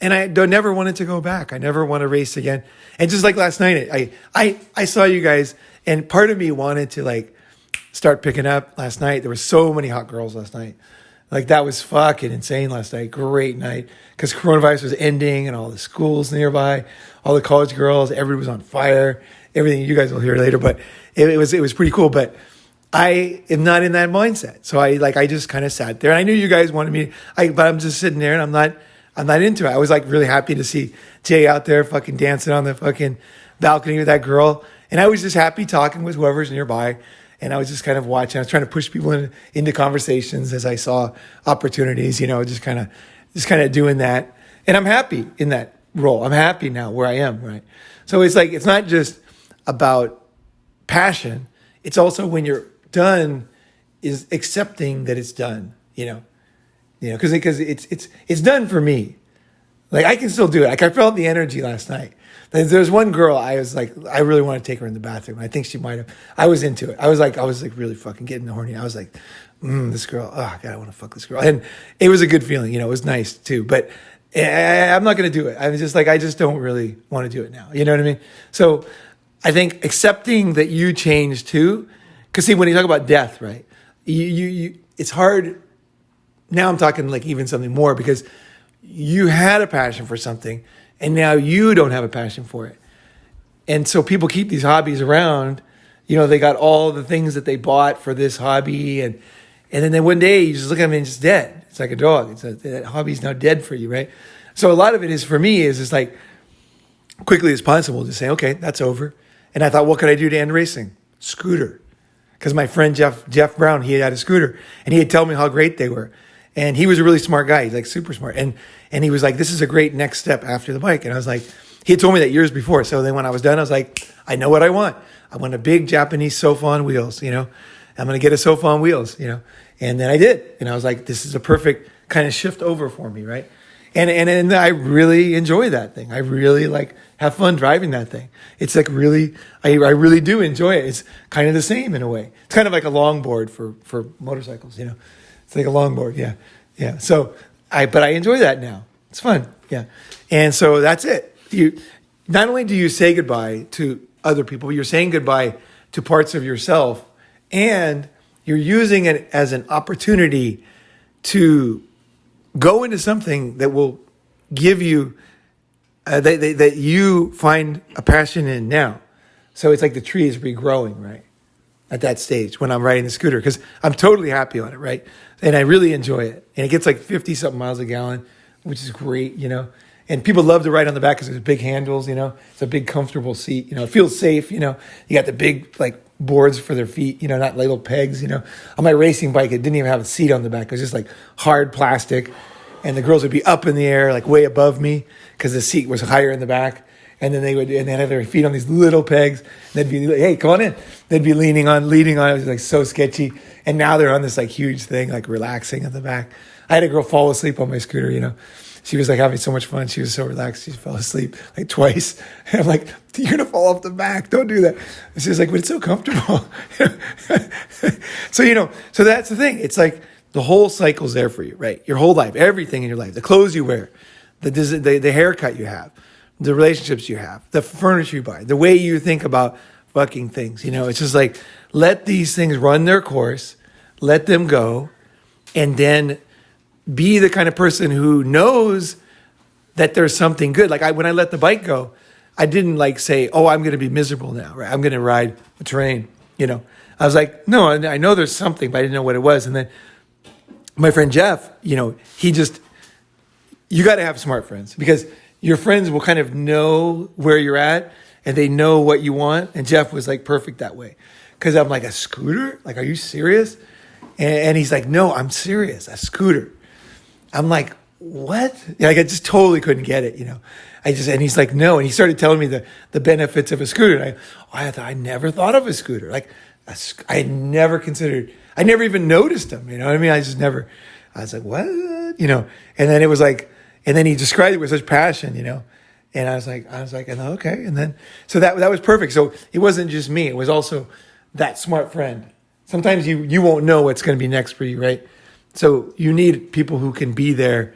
and I never wanted to go back. I never want to race again. And just like last night, I saw you guys, and part of me wanted to like start picking up last night. There were so many hot girls last night. Like, that was fucking insane last night. Great night. Because coronavirus was ending and all the schools nearby, all the college girls, everybody was on fire. Everything you guys will hear later. But it was pretty cool. But I am not in that mindset. So I just kind of sat there. And I knew you guys wanted me, but I'm just sitting there and I'm not into it. I was like really happy to see Jay out there fucking dancing on the fucking balcony with that girl. And I was just happy talking with whoever's nearby. And I was just kind of watching. I was trying to push people into conversations as I saw opportunities, just kind of doing that. And I'm happy in that role. I'm happy now where I am, right? So it's like, it's not just about passion. It's also, when you're done, is accepting that it's done, because it's done for me. Like, I can still do it. Like, I felt the energy last night. There's one girl I was like, I really want to take her in the bathroom. I think she might have. I was into it. I was like really fucking getting horny. I was like, this girl. Oh God, I want to fuck this girl. And it was a good feeling. It was nice too. But I'm not going to do it. I was just like, I just don't really want to do it now. You know what I mean? So I think accepting that you change too. Because see, when you talk about death, right? You it's hard. Now I'm talking like even something more, because you had a passion for something, and now you don't have a passion for it. And so people keep these hobbies around. They got all the things that they bought for this hobby. And then one day you just look at them and it's dead. It's like a dog. That hobby's now dead for you, right? So a lot of it is, for me, is just like, quickly as possible, to say, okay, that's over. And I thought, what could I do to end racing? Scooter. Because my friend Jeff Brown, he had a scooter. And he had told me how great they were. And he was a really smart guy. He's like super smart. And he was like, this is a great next step after the bike. And I was like, he had told me that years before. So then when I was done, I was like, I know what I want. I want a big Japanese sofa on wheels, I'm going to get a sofa on wheels, And then I did. And I was like, this is a perfect kind of shift over for me, right? And I really enjoy that thing. I really like have fun driving that thing. It's like really, I really do enjoy it. It's kind of the same in a way. It's kind of like a longboard for motorcycles, It's like a longboard, yeah. Yeah. So but I enjoy that now. It's fun. Yeah. And so that's it. Not only do you say goodbye to other people, you're saying goodbye to parts of yourself, and you're using it as an opportunity to go into something that will give you, that you find a passion in now. So it's like the tree is regrowing, right? At that stage when I'm riding the scooter, because I'm totally happy on it, right? And I really enjoy it. And it gets like 50 something miles a gallon, which is great, And people love to ride on the back because there's big handles, It's a big comfortable seat, It feels safe, You got the big like boards for their feet, not little pegs, On my racing bike, it didn't even have a seat on the back. It was just like hard plastic. And the girls would be up in the air, like way above me, because the seat was higher in the back. And then they'd have their feet on these little pegs. And they'd be, hey, come on in. They'd be leaning on. It was like so sketchy. And now they're on this like huge thing, like relaxing at the back. I had a girl fall asleep on my scooter, She was like having so much fun. She was so relaxed. She fell asleep like twice. And I'm like, you're going to fall off the back. Don't do that. And she's like, but it's so comfortable. So, so that's the thing. It's like the whole cycle's there for you, right? Your whole life, everything in your life, the clothes you wear, the haircut you have, the relationships you have, the furniture you buy, the way you think about fucking things. It's just like, let these things run their course, let them go, and then be the kind of person who knows that there's something good. Like when I let the bike go, I didn't like say, oh, I'm going to be miserable now, right? I'm going to ride a terrain, I was like, no, I know there's something, but I didn't know what it was. And then my friend Jeff, you got to have smart friends, because your friends will kind of know where you're at and they know what you want. And Jeff was like perfect that way. Because I'm like, a scooter? Like, are you serious? And he's like, no, I'm serious, a scooter. I'm like, what? Like, I just totally couldn't get it, and he's like, no. And he started telling me the benefits of a scooter. And I never thought of a scooter. Like, I had never considered, I never even noticed them. You know what I mean? I was like, what? And then it was like, and then he described it with such passion, and I was like, okay. And then, so that was perfect. So it wasn't just me. It was also that smart friend. Sometimes you won't know what's going to be next for you, right? So you need people who can be there,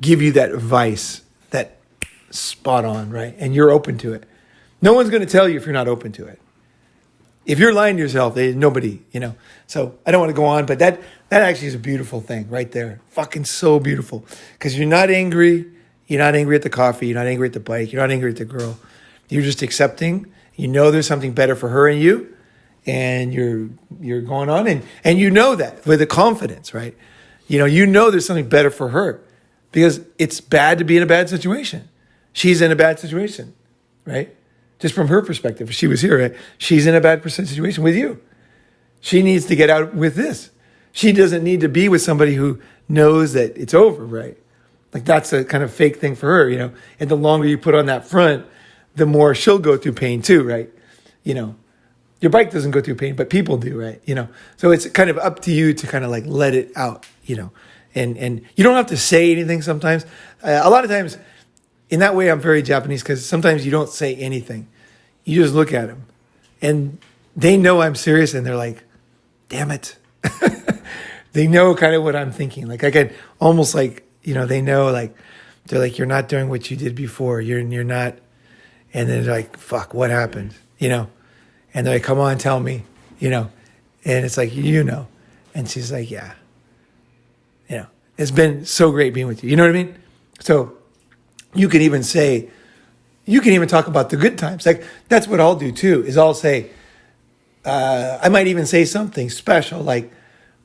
give you that advice, that spot on, right? And you're open to it. No one's going to tell you if you're not open to it. If you're lying to yourself, nobody, So I don't want to go on, but that actually is a beautiful thing right there. Fucking so beautiful. Because you're not angry. You're not angry at the coffee. You're not angry at the bike. You're not angry at the girl. You're just accepting. You know there's something better for her and you. And you're going on. And you know that with the confidence, right? You know there's something better for her. Because it's bad to be in a bad situation. She's in a bad situation, right? Just from her perspective. If she was here, right? She's in a bad situation with you. She needs to get out with this. She doesn't need to be with somebody who knows that it's over, right? Like that's a kind of fake thing for her, And the longer you put on that front, the more she'll go through pain too, right? Your bike doesn't go through pain, but people do, right? So it's kind of up to you to kind of like let it out, And you don't have to say anything sometimes. A lot of times, in that way, I'm very Japanese because sometimes you don't say anything. You just look at them. And they know I'm serious and they're like, damn it. They know kind of what I'm thinking. Like I can almost like, they know like, they're like, you're not doing what you did before. You're not. And then they're like, fuck, what happened? And they're like, come on, tell me, And it's like, And she's like, yeah. It's been so great being with you. You know what I mean? So you can even talk about the good times. Like that's what I'll do too, is I'll say, I might even say something special. Like,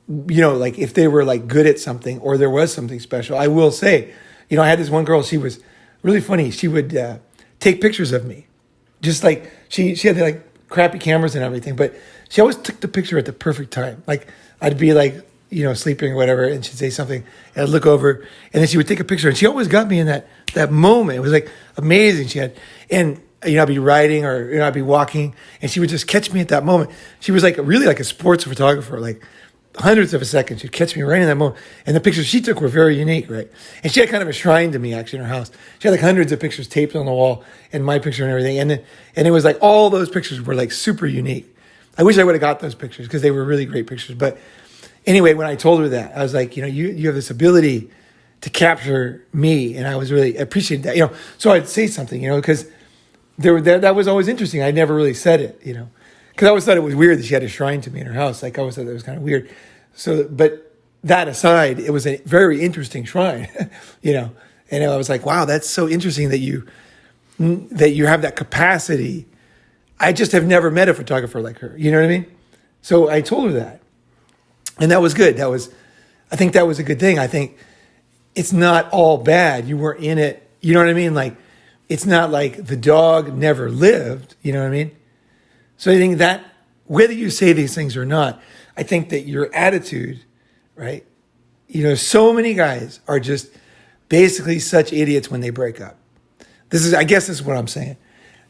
like if they were like good at something or there was something special, I will say, I had this one girl, she was really funny. She would take pictures of me. Just like she had like crappy cameras and everything, but she always took the picture at the perfect time. Like I'd be like, sleeping or whatever, and she'd say something, and I'd look over, and then she would take a picture, and she always got me in that moment. It was like amazing. I'd be riding or I'd be walking, and she would just catch me at that moment. She was like really like a sports photographer, like hundreds of a second. She'd catch me right in that moment, and the pictures she took were very unique, right? And she had kind of a shrine to me actually in her house. She had like hundreds of pictures taped on the wall, and my picture and everything, and it was like all those pictures were like super unique. I wish I would have got those pictures because they were really great pictures, but. Anyway, when I told her that, I was like, you have this ability to capture me, and I was really appreciated that, So I'd say something, because that was always interesting. I never really said it, because I always thought it was weird that she had a shrine to me in her house. Like I always thought that was kind of weird. So, but that aside, it was a very interesting shrine, And I was like, wow, that's so interesting that you have that capacity. I just have never met a photographer like her. You know what I mean? So I told her that. And that was good. I think that was a good thing. I think it's not all bad. You were in it. You know what I mean? Like, it's not like the dog never lived. You know what I mean? So I think that whether you say these things or not, I think that your attitude, right? So many guys are just basically such idiots when they break up. I guess this is what I'm saying,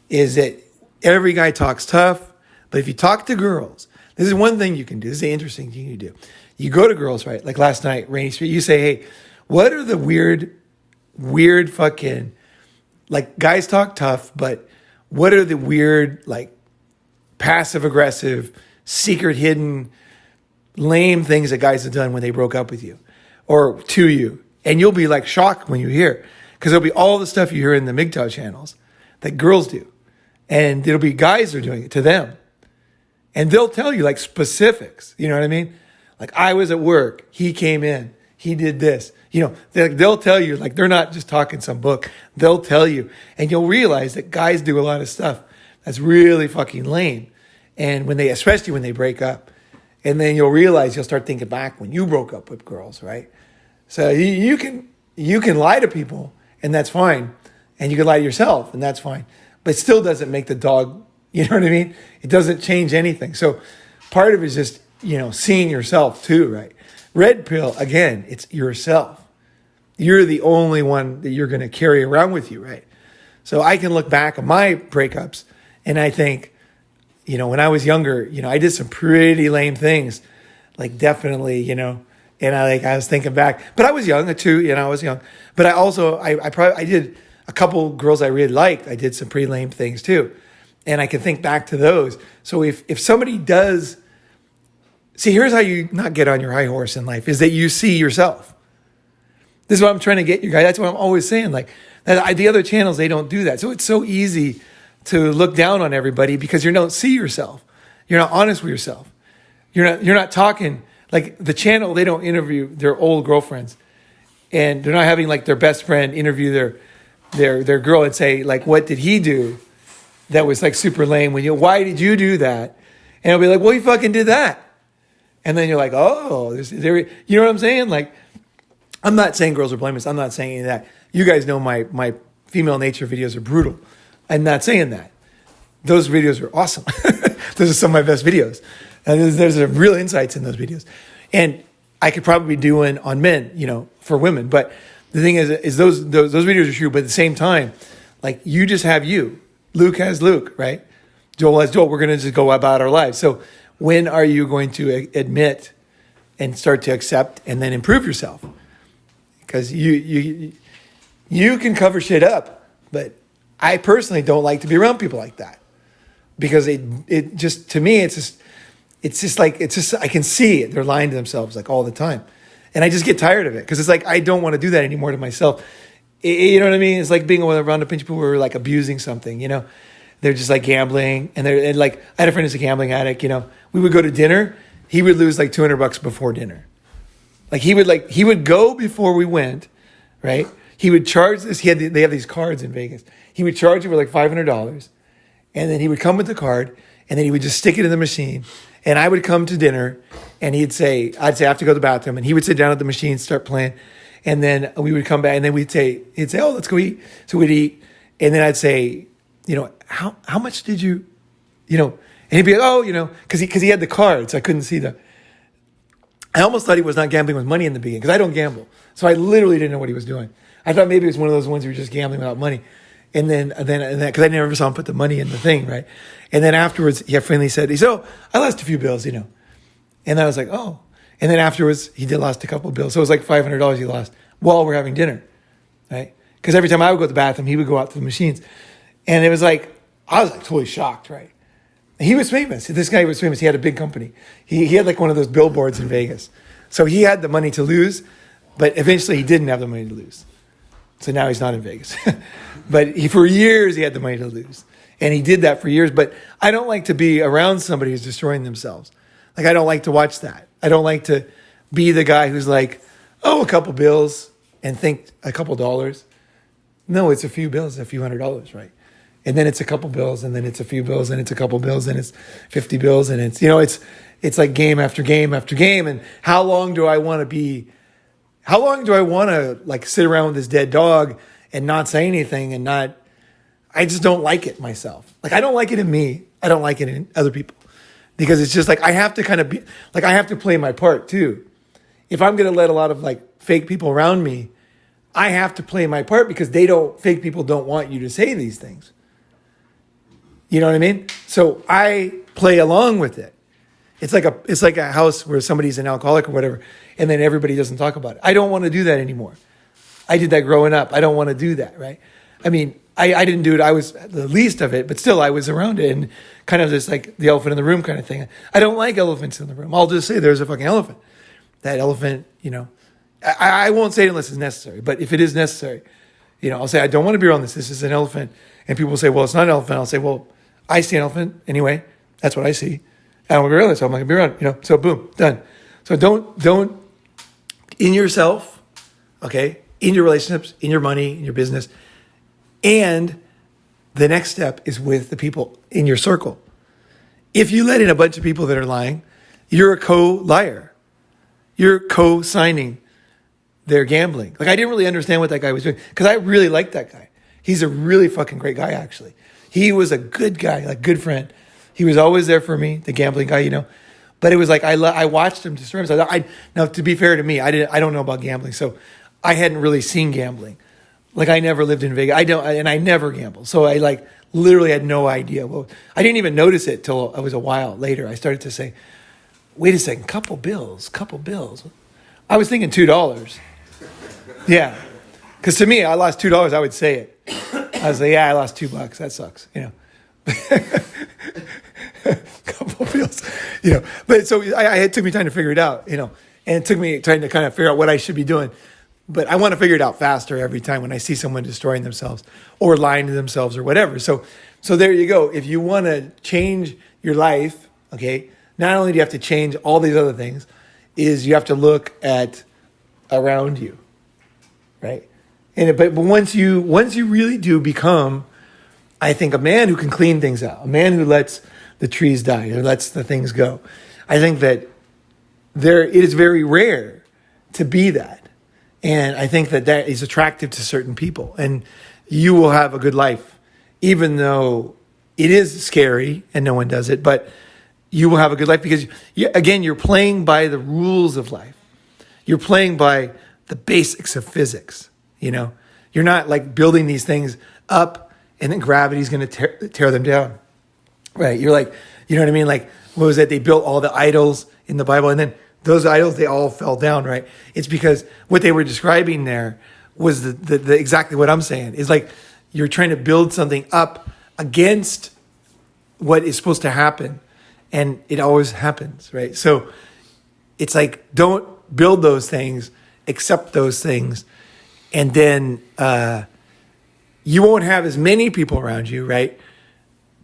is that every guy talks tough, but if you talk to girls, this is one thing you can do. This is the interesting thing you do. You go to girls, right? Like last night, Rainy Street, you say, hey, what are the weird fucking, like guys talk tough, but what are the weird, like passive aggressive, secret hidden, lame things that guys have done when they broke up with you or to you? And you'll be like shocked when you hear, because there'll be all the stuff you hear in the MGTOW channels that girls do. And there'll be guys that are doing it to them. And they'll tell you like specifics, you know what I mean? Like I was at work, he came in, he did this, they'll tell you, like they're not just talking some book, they'll tell you. And you'll realize that guys do a lot of stuff that's really fucking lame. And especially when they break up, and then you'll start thinking back when you broke up with girls, right? So you can lie to people and that's fine. And you can lie to yourself and that's fine. But it still doesn't make the dog, you know what I mean? It doesn't change anything. So part of it is just, seeing yourself too, right? Red pill, again, it's yourself. You're the only one that you're going to carry around with you, right? So I can look back at my breakups and I think, when I was younger, I did some pretty lame things, like definitely, and I was thinking back, but I was young too, I was young, but I did a couple girls I really liked. I did some pretty lame things too. And I can think back to those. So if somebody does, see, here's how you not get on your high horse in life, is that you see yourself. This is what I'm trying to get you guys. That's what I'm always saying. Like the other channels, they don't do that. So it's so easy to look down on everybody because you don't see yourself. You're not honest with yourself. You're not talking, like the channel, they don't interview their old girlfriends, and they're not having like their best friend interview their girl and say, like, what did he do that was like super lame? Why did you do that? And it'll be like, well, he fucking did that. And then you're like, oh, you know what I'm saying? Like, I'm not saying girls are blameless. I'm not saying any of that. You guys know my female nature videos are brutal. I'm not saying that. Those videos are awesome. Those are some of my best videos. And there's some real insights in those videos. And I could probably be doing on men, for women. But the thing is those videos are true. But at the same time, like, you just have you. Luke has Luke, right? Joel has Joel. We're going to just go about our lives. So when are you going to admit and start to accept and then improve yourself? Because you can cover shit up, but I personally don't like to be around people like that, because it just, to me, it's just I can see it. They're lying to themselves like all the time. And I just get tired of it, because it's like, I don't want to do that anymore to myself. You know what I mean? It's like being around a bunch of people who are like abusing something, They're just like gambling, and like, I had a friend who's a gambling addict, We would go to dinner. He would lose like $200 before dinner. He would go before we went, right? He would charge this. They have these cards in Vegas. He would charge it for like $500, and then he would come with the card, and then he would just stick it in the machine. And I would come to dinner, and I'd say, I have to go to the bathroom, and he would sit down at the machine, start playing, and then we would come back, and then he'd say, oh, let's go eat. So we'd eat, and then I'd say, how much did you, and he'd be like, oh, because he had the cards, I couldn't see them. I almost thought he was not gambling with money in the beginning, because I don't gamble. So I literally didn't know what he was doing. I thought maybe it was one of those ones who were just gambling without money. And then, because I never saw him put the money in the thing, right? And then afterwards, he finally said, I lost a few bills, And I was like, oh. And then afterwards, he did lost a couple of bills. So it was like $500 he lost while we're having dinner, right? Because every time I would go to the bathroom, he would go out to the machines. And it was like, I was like totally shocked, right? He was famous. This guy was famous. He had a big company. He had like one of those billboards in Vegas. So he had the money to lose, but eventually he didn't have the money to lose. So now he's not in Vegas. But for years, he had the money to lose. And he did that for years. But I don't like to be around somebody who's destroying themselves. Like, I don't like to watch that. I don't like to be the guy who's like, oh, a couple bills, and think a couple dollars. No, it's a few bills, a few $100s, right? And then it's a couple bills, and then it's a few bills, and it's a couple bills, and it's 50 bills, and it's like game after game after game. And how long do I want to like sit around with this dead dog and not say anything and not, I just don't like it myself. Like, I don't like it in me. I don't like it in other people, because it's just like, I have to kind of be like, I have to play my part too. If I'm going to let a lot of like fake people around me, I have to play my part, because fake people don't want you to say these things. You know what I mean? So I play along with it. It's like a house where somebody's an alcoholic or whatever, and then everybody doesn't talk about it. I don't want to do that anymore. I did that growing up. I don't want to do that, right? I mean, I didn't do it. I was the least of it, but still I was around it, and kind of this like the elephant in the room kind of thing. I don't like elephants in the room. I'll just say there's a fucking elephant. That elephant, I won't say it unless it's necessary, but if it is necessary, I'll say, I don't want to be around this. This is an elephant. And people will say, well, it's not an elephant. I'll say, well, I see an elephant anyway. That's what I see. I don't want to be around it, so I'm not going to be around, so boom, done. So don't, in yourself, okay, in your relationships, in your money, in your business, and the next step is with the people in your circle. If you let in a bunch of people that are lying, you're a co-liar. You're co-signing their gambling. Like, I didn't really understand what that guy was doing, because I really liked that guy. He's a really fucking great guy, actually. He was a good guy, like good friend. He was always there for me, the gambling guy, But it was like I watched him destroy himself. Now, to be fair to me, I don't know about gambling, so I hadn't really seen gambling. Like I never lived in Vegas. I never gambled. So I like literally had no idea. Well, I didn't even notice it till it was a while later. I started to say, wait a second, couple bills. I was thinking $2. Yeah. Because to me, I lost $2. I would say it. I was like, yeah, I lost $2. That sucks. Couple bills. But so it took me time to figure it out, and it took me trying to kind of figure out what I should be doing. But I want to figure it out faster every time when I see someone destroying themselves or lying to themselves or whatever. So there you go. If you want to change your life, okay, not only do you have to change all these other things, is you have to look at around you, right? But once you really do become, I think, a man who can clean things out, a man who lets the trees die, who lets the things go, I think that it is very rare to be that. And I think that is attractive to certain people. And you will have a good life, even though it is scary and no one does it. But you will have a good life because, you're playing by the rules of life. You're playing by the basics of physics. You're not like building these things up and then gravity's going to tear them down. Right? You're like, you know what I mean? Like, what was that? They built all the idols in the Bible, and then those idols, they all fell down, right? It's because what they were describing there was the exactly what I'm saying. Is like you're trying to build something up against what is supposed to happen, and it always happens, right? So it's like, don't build those things, accept those things, and then you won't have as many people around you, right?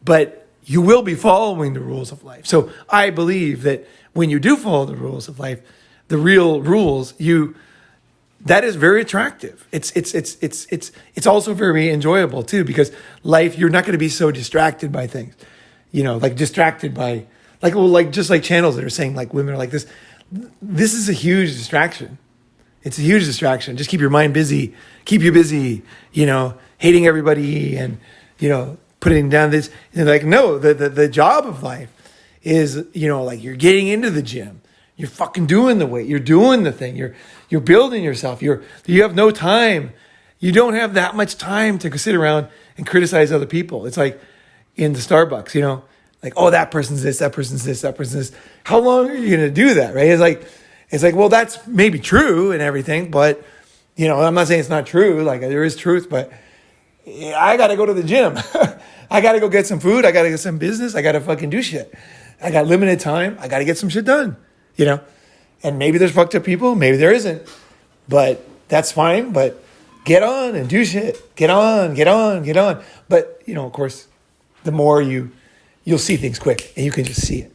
But you will be following the rules of life. So I believe that when you do follow the rules of life, the real rules, that is very attractive. It's also very enjoyable too, because life, you're not going to be so distracted by things, like distracted by just like channels that are saying like women are like this. This is a huge distraction. It's a huge distraction. Just keep your mind busy, keep you busy, hating everybody and, putting down this. And like, no, the job of life is, like you're getting into the gym. You're fucking doing the weight. You're doing the thing. You're building yourself. You have no time. You don't have that much time to sit around and criticize other people. It's like in the Starbucks, like, oh, that person's this, that person's this, that person's this. How long are you going to do that, right? It's like, well, that's maybe true and everything, but, I'm not saying it's not true. Like there is truth, but I got to go to the gym. I got to go get some food. I got to get some business. I got to fucking do shit. I got limited time. I got to get some shit done, and maybe there's fucked up people. Maybe there isn't, but that's fine. But get on and do shit. Get on. But, of course, the more you'll see things quick and you can just see it.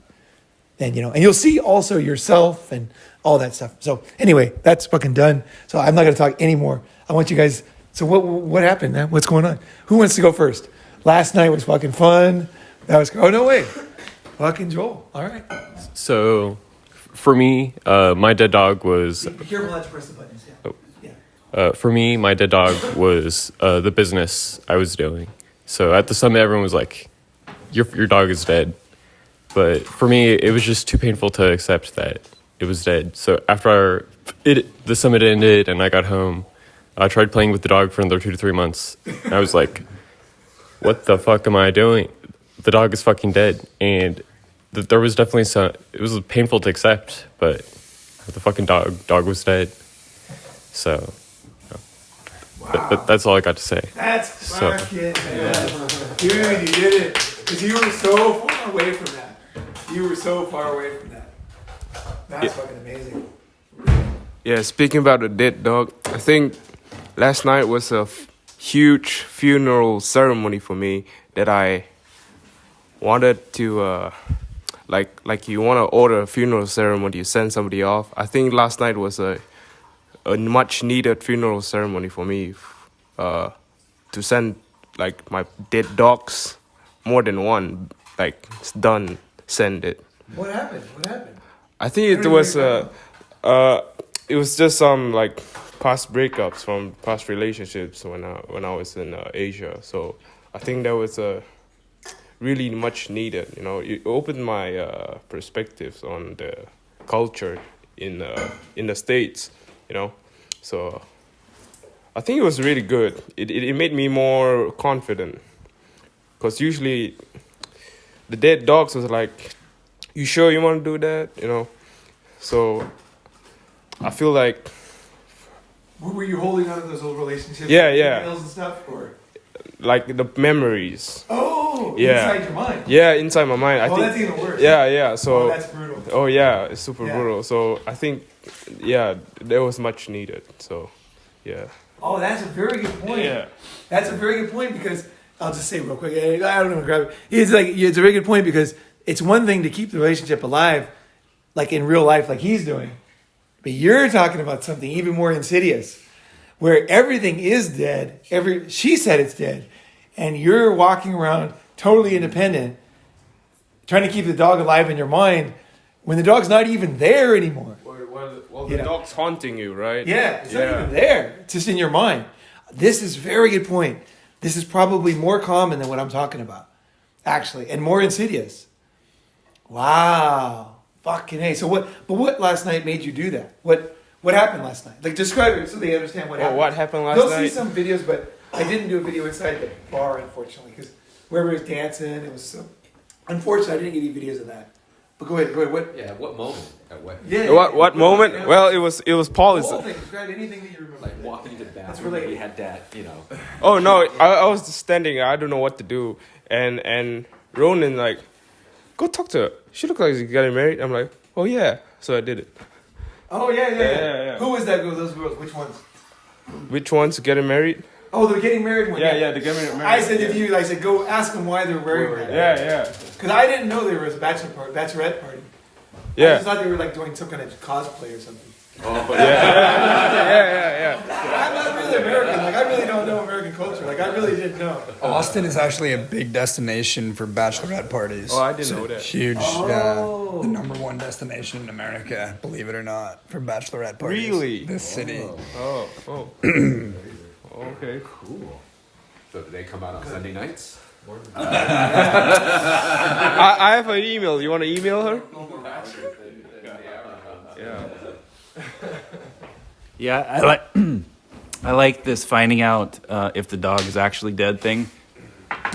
And, and you'll see also yourself and all that stuff. So anyway, that's fucking done. So I'm not going to talk anymore. I want you guys. So what happened, man? What's going on? Who wants to go first? Last night was fucking fun. Oh, no way. Fucking Joel. All right. So for me, my dead dog was... Be careful not to press the buttons. Yeah. Oh. Yeah. For me, my dead dog was the business I was doing. So at the summit, everyone was like, your dog is dead. But for me, it was just too painful to accept that it was dead. So after the summit ended and I got home, I tried playing with the dog for another 2 to 3 months. And I was like, what the fuck am I doing? The dog is fucking dead. And there was definitely it was painful to accept, but the fucking dog was dead. So, Wow. but that's all I got to say. That's fucking man. Dude, you did it. Because you were so far away from that. That's fucking amazing. Yeah, speaking about the dead dog, I think last night was a huge funeral ceremony for me that I wanted to, like you want to order a funeral ceremony, you send somebody off. I think last night was a much needed funeral ceremony for me, to send like my dead dogs, more than one, like it's done, send it. What happened? I think it was just some like past breakups from past relationships when I was in Asia. So I think that was really much needed. You know, it opened my perspectives on the culture in the States. You know, so I think it was really good. It made me more confident, because usually the dead dogs was like, "You sure you want to do that?" You know, so I feel like. Were you holding on to those old relationships? Yeah, like yeah. emails and stuff, or Like the memories. oh, Yeah. inside your mind. Yeah, inside my mind. I Oh, think. that's even worse. Yeah. Oh, So. that's brutal. Oh yeah, it's super Yeah. brutal. So I think, yeah, there was much needed. So, yeah. Oh, that's a very good point. Yeah. That's a very good point because I'll just say real quick. I don't even grab it. It's a very good point because it's one thing to keep the relationship alive, like in real life, like he's doing, but you're talking about something even more insidious, where everything is dead. She said it's dead, and you're walking around totally independent, trying to keep the dog alive in your mind when the dog's not even there anymore. Well, You the know. dog's haunting you, right? Yeah, it's not even there. It's just in your mind. This is a very good point. This is probably more common than what I'm talking about, actually, and more insidious. Wow. Fucking A. So what last night made you do that? What happened last night? Like, describe it so they understand what happened. What happened last They'll night? see some videos, but I didn't do a video inside the bar, unfortunately, because wherever it was dancing, it was so... Unfortunately, I didn't get any videos of that. But go ahead. What? Yeah, what moment? At what? Yeah. What moment? Yeah. Well, it was Paul's. The whole thing. Describe anything that you remember. Like walking into the That's bathroom, related. we had that, you know. Oh no, I was just standing. I don't know what to do, and Ronin like, go talk to her. She looked like she's getting married. I'm like, oh yeah. So I did it. Oh yeah. Yeah. Who was that girl? Those girls? Which ones? Which one's getting married? Oh, the getting married one. Yeah, the getting married. I said to you, I said, go ask them why they're wearing that. Yeah. Because I didn't know there was a bachelorette party. I Yeah. just thought they were like doing some kind of cosplay or something. Yeah. I'm not really American. Like I really don't know American culture. Like I really didn't know. Austin is actually a big destination for bachelorette parties. Oh, I didn't know that. Huge, the number one destination in America, believe it or not, for bachelorette parties. Really? This city. Oh. Okay. Cool. So did they come out on Sunday nights? I have an email. You want to email her? Yeah. Yeah, I like this finding out if the dog is actually dead thing.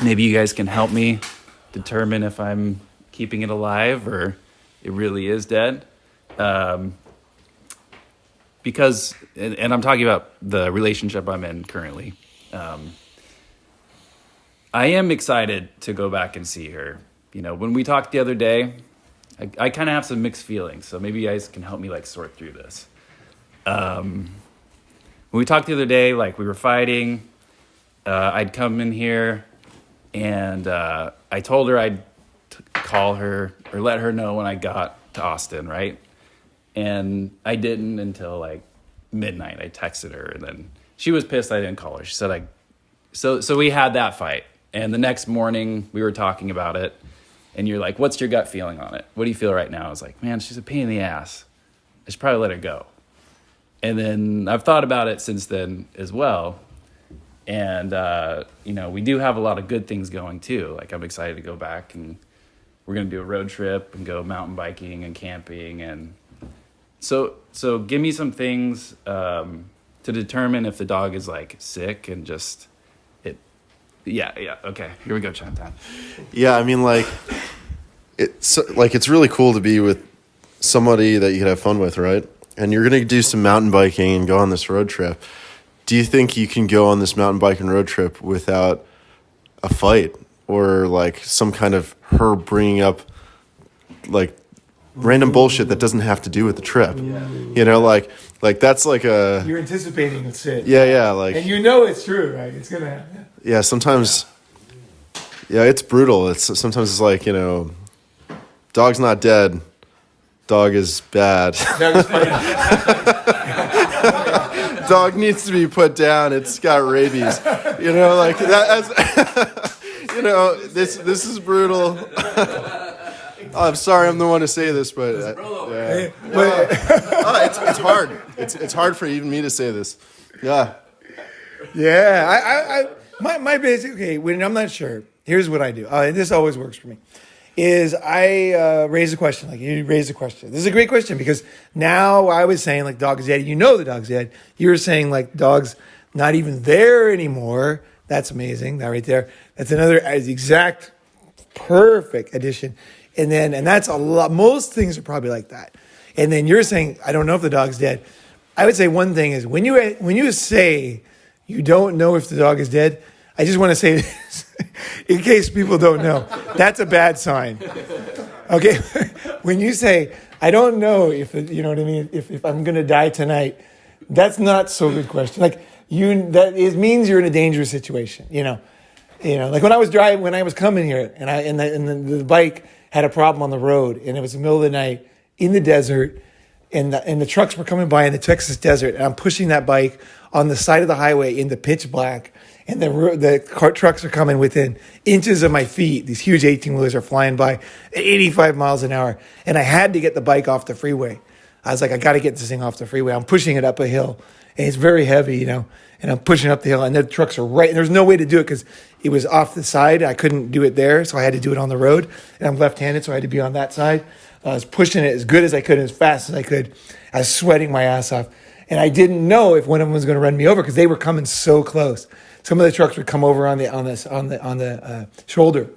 Maybe you guys can help me determine if I'm keeping it alive or it really is dead. Because, and I'm talking about the relationship I'm in currently. I am excited to go back and see her. You know, when we talked the other day, I kind of have some mixed feelings. So maybe you guys can help me like sort through this. When we talked the other day, like we were fighting, I'd come in here and I told her I'd call her or let her know when I got to Austin, right? And I didn't until like midnight. I texted her and then she was pissed I didn't call her. She said so we had that fight. And the next morning we were talking about it and you're like, what's your gut feeling on it? What do you feel right now? I was like, man, she's a pain in the ass. I should probably let her go. And then I've thought about it since then as well. And, you know, we do have a lot of good things going too. Like I'm excited to go back and we're going to do a road trip and go mountain biking and camping. And so give me some things to determine if the dog is like sick and just it. Yeah. Okay. Here we go, Chantan. Yeah, I mean, it's really cool to be with somebody that you can have fun with, right? And you're going to do some mountain biking and go on this road trip. Do you think you can go on this mountain biking road trip without a fight or like some kind of her bringing up like random bullshit that doesn't have to do with the trip? You know, like that's like a... You're anticipating it's it. Yeah, like... And you know it's true, right? It's going to happen. Yeah, sometimes... Yeah, it's brutal. Sometimes it's like, you know, dog's not dead. Dog is bad. Dog needs to be put down. It's got rabies. You know, like that. You know, this is brutal. I'm sorry, I'm the one to say this, but yeah. It's hard. It's hard for even me to say this. Yeah. Yeah. My basic, okay, when I'm not sure. Here's what I do. And this always works for me. Is I raise a question, like you raise a question. This is a great question because now I was saying like dog is dead. You know the dog's dead. You were saying like dog's not even there anymore. That's amazing. That right there. That's another exact perfect addition. And that's a lot. Most things are probably like that. And then you're saying I don't know if the dog's dead. I would say one thing is when you say you don't know if the dog is dead. I just want to say this in case people don't know. That's a bad sign. Okay? When you say, I don't know if, you know what I mean, if I'm going to die tonight, that's not so good question. Like, it means you're in a dangerous situation, you know. Like when I was coming here and the bike had a problem on the road and it was the middle of the night in the desert and the trucks were coming by in the Texas desert and I'm pushing that bike on the side of the highway in the pitch black. And the trucks are coming within inches of my feet. These huge 18-wheelers are flying by at 85 miles an hour. And I had to get the bike off the freeway. I was like, I got to get this thing off the freeway. I'm pushing it up a hill. And it's very heavy, and I'm pushing up the hill. And the trucks are right. And there's no way to do it because it was off the side. I couldn't do it there. So I had to do it on the road. And I'm left-handed, so I had to be on that side. I was pushing it as good as I could, as fast as I could. I was sweating my ass off. And I didn't know if one of them was going to run me over because they were coming so close. Some of the trucks would come over on the shoulder,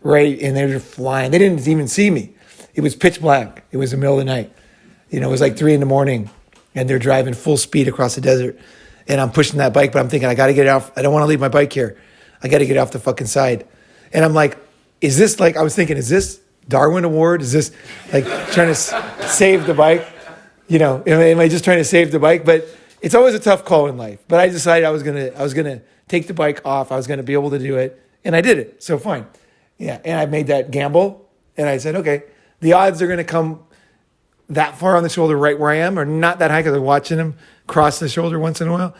right, and they were flying. They didn't even see me. It was pitch black. It was the middle of the night. It was like 3 a.m, and they're driving full speed across the desert. And I'm pushing that bike, but I'm thinking I got to get it off. I don't want to leave my bike here. I got to get it off the fucking side. And I'm like, is this like? I was thinking, is this Darwin Award? Is this like trying to save the bike? Am I just trying to save the bike? But it's always a tough call in life. But I decided I was gonna take the bike off. I was gonna be able to do it, and I did it. So fine, yeah. And I made that gamble, and I said, okay, the odds are gonna come that far on the shoulder, right where I am, are not that high because I'm watching them cross the shoulder once in a while.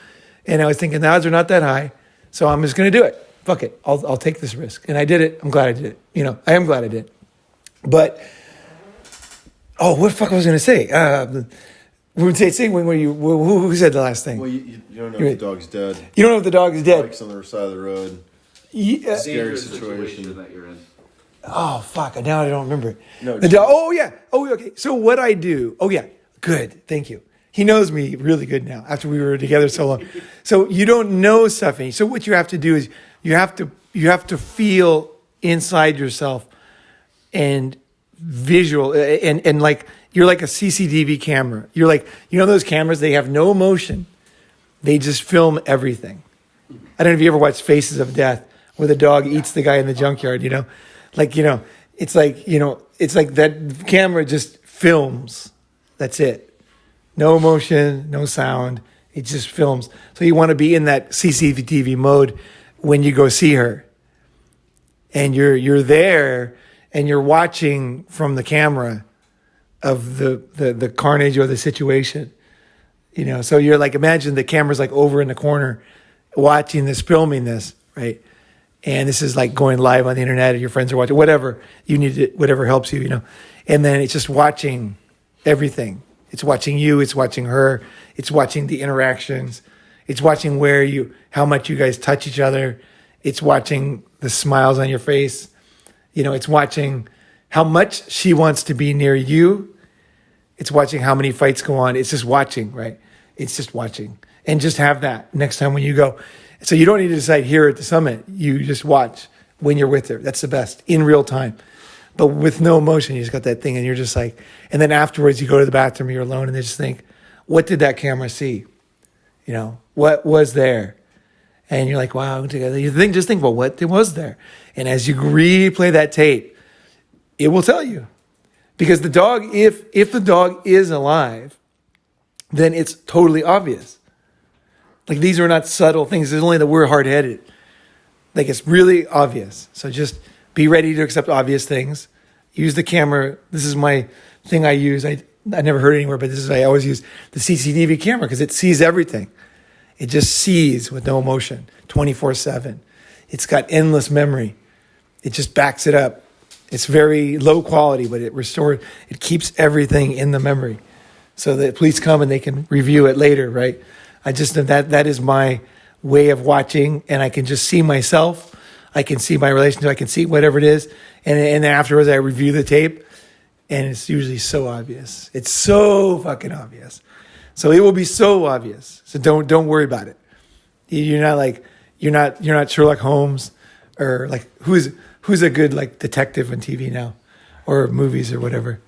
And I was thinking the odds are not that high, so I'm just gonna do it. Fuck it, I'll take this risk, and I did it. I'm glad I did it. I am glad I did. But what the fuck I was gonna say? Who said the last thing? Well, you don't know if the dog's dead. You don't know if the dog is dead. Bike's on the side of the road. Yeah. Scary situation. that you're in. Oh, fuck. Now I don't remember. No, the dog. Oh, yeah. Oh, okay. So what I do. Oh, yeah. Good. Thank you. He knows me really good now after we were together so long. So you don't know stuff. So what you have to do is you have to feel inside yourself and visual and like you're like a CCTV camera. You're like, those cameras, they have no emotion. They just film everything. I don't know if you ever watched Faces of Death where the dog eats the guy in the junkyard, it's like, it's like that camera just films. That's it. No emotion, no sound. It just films. So you want to be in that CCTV mode when you go see her. And you're there and you're watching from the camera of the carnage or the situation, so you're like, imagine the camera's like over in the corner watching this, filming this, right? And this is like going live on the internet or your friends are watching, whatever you need it, whatever helps you, and then it's just watching everything. It's watching you, it's watching her, it's watching the interactions, it's watching how much you guys touch each other, it's watching the smiles on your face, it's watching how much she wants to be near you. It's watching how many fights go on. It's just watching, right? It's just watching. And just have that next time when you go. So you don't need to decide here at the summit. You just watch when you're with her. That's the best, in real time. But with no emotion, you just got that thing and you're just like, and then afterwards you go to the bathroom, you're alone and they just think, what did that camera see? What was there? And you're like, wow, just think, well, what was there? And as you replay that tape, it will tell you. Because the dog, if the dog is alive, then it's totally obvious. Like these are not subtle things. It's only that we're hard-headed. Like it's really obvious. So just be ready to accept obvious things. Use the camera. This is my thing I use. I never heard it anywhere, but I always use the CCTV camera because it sees everything. It just sees with no emotion, 24/7. It's got endless memory. It just backs it up. It's very low quality, but it keeps everything in the memory. So that police come and they can review it later, right? I just that is my way of watching, and I can just see myself. I can see my relationship. I can see whatever it is, and then afterwards I review the tape, and it's usually so obvious. It's so fucking obvious. So it will be so obvious. So don't worry about it. You're not Sherlock Holmes, or like who's a good like detective on TV now, or movies or whatever.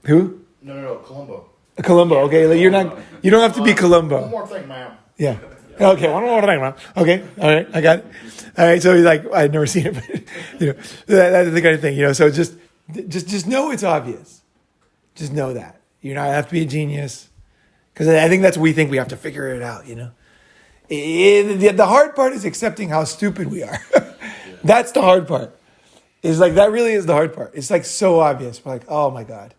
Who? No, Columbo. Columbo. Okay, like you don't have to be Columbo. One more thing, ma'am. Yeah. Okay, one more thing, man. Okay, all right, I got it. All right, so he's like, I've never seen it, but that's the kind of thing, So just know it's obvious. Just know that you don't have to be a genius, because I think that's what we think we have to figure it out. The hard part is accepting how stupid we are. That's the hard part. Is like that really is the hard part. It's like so obvious. We're like, oh my god,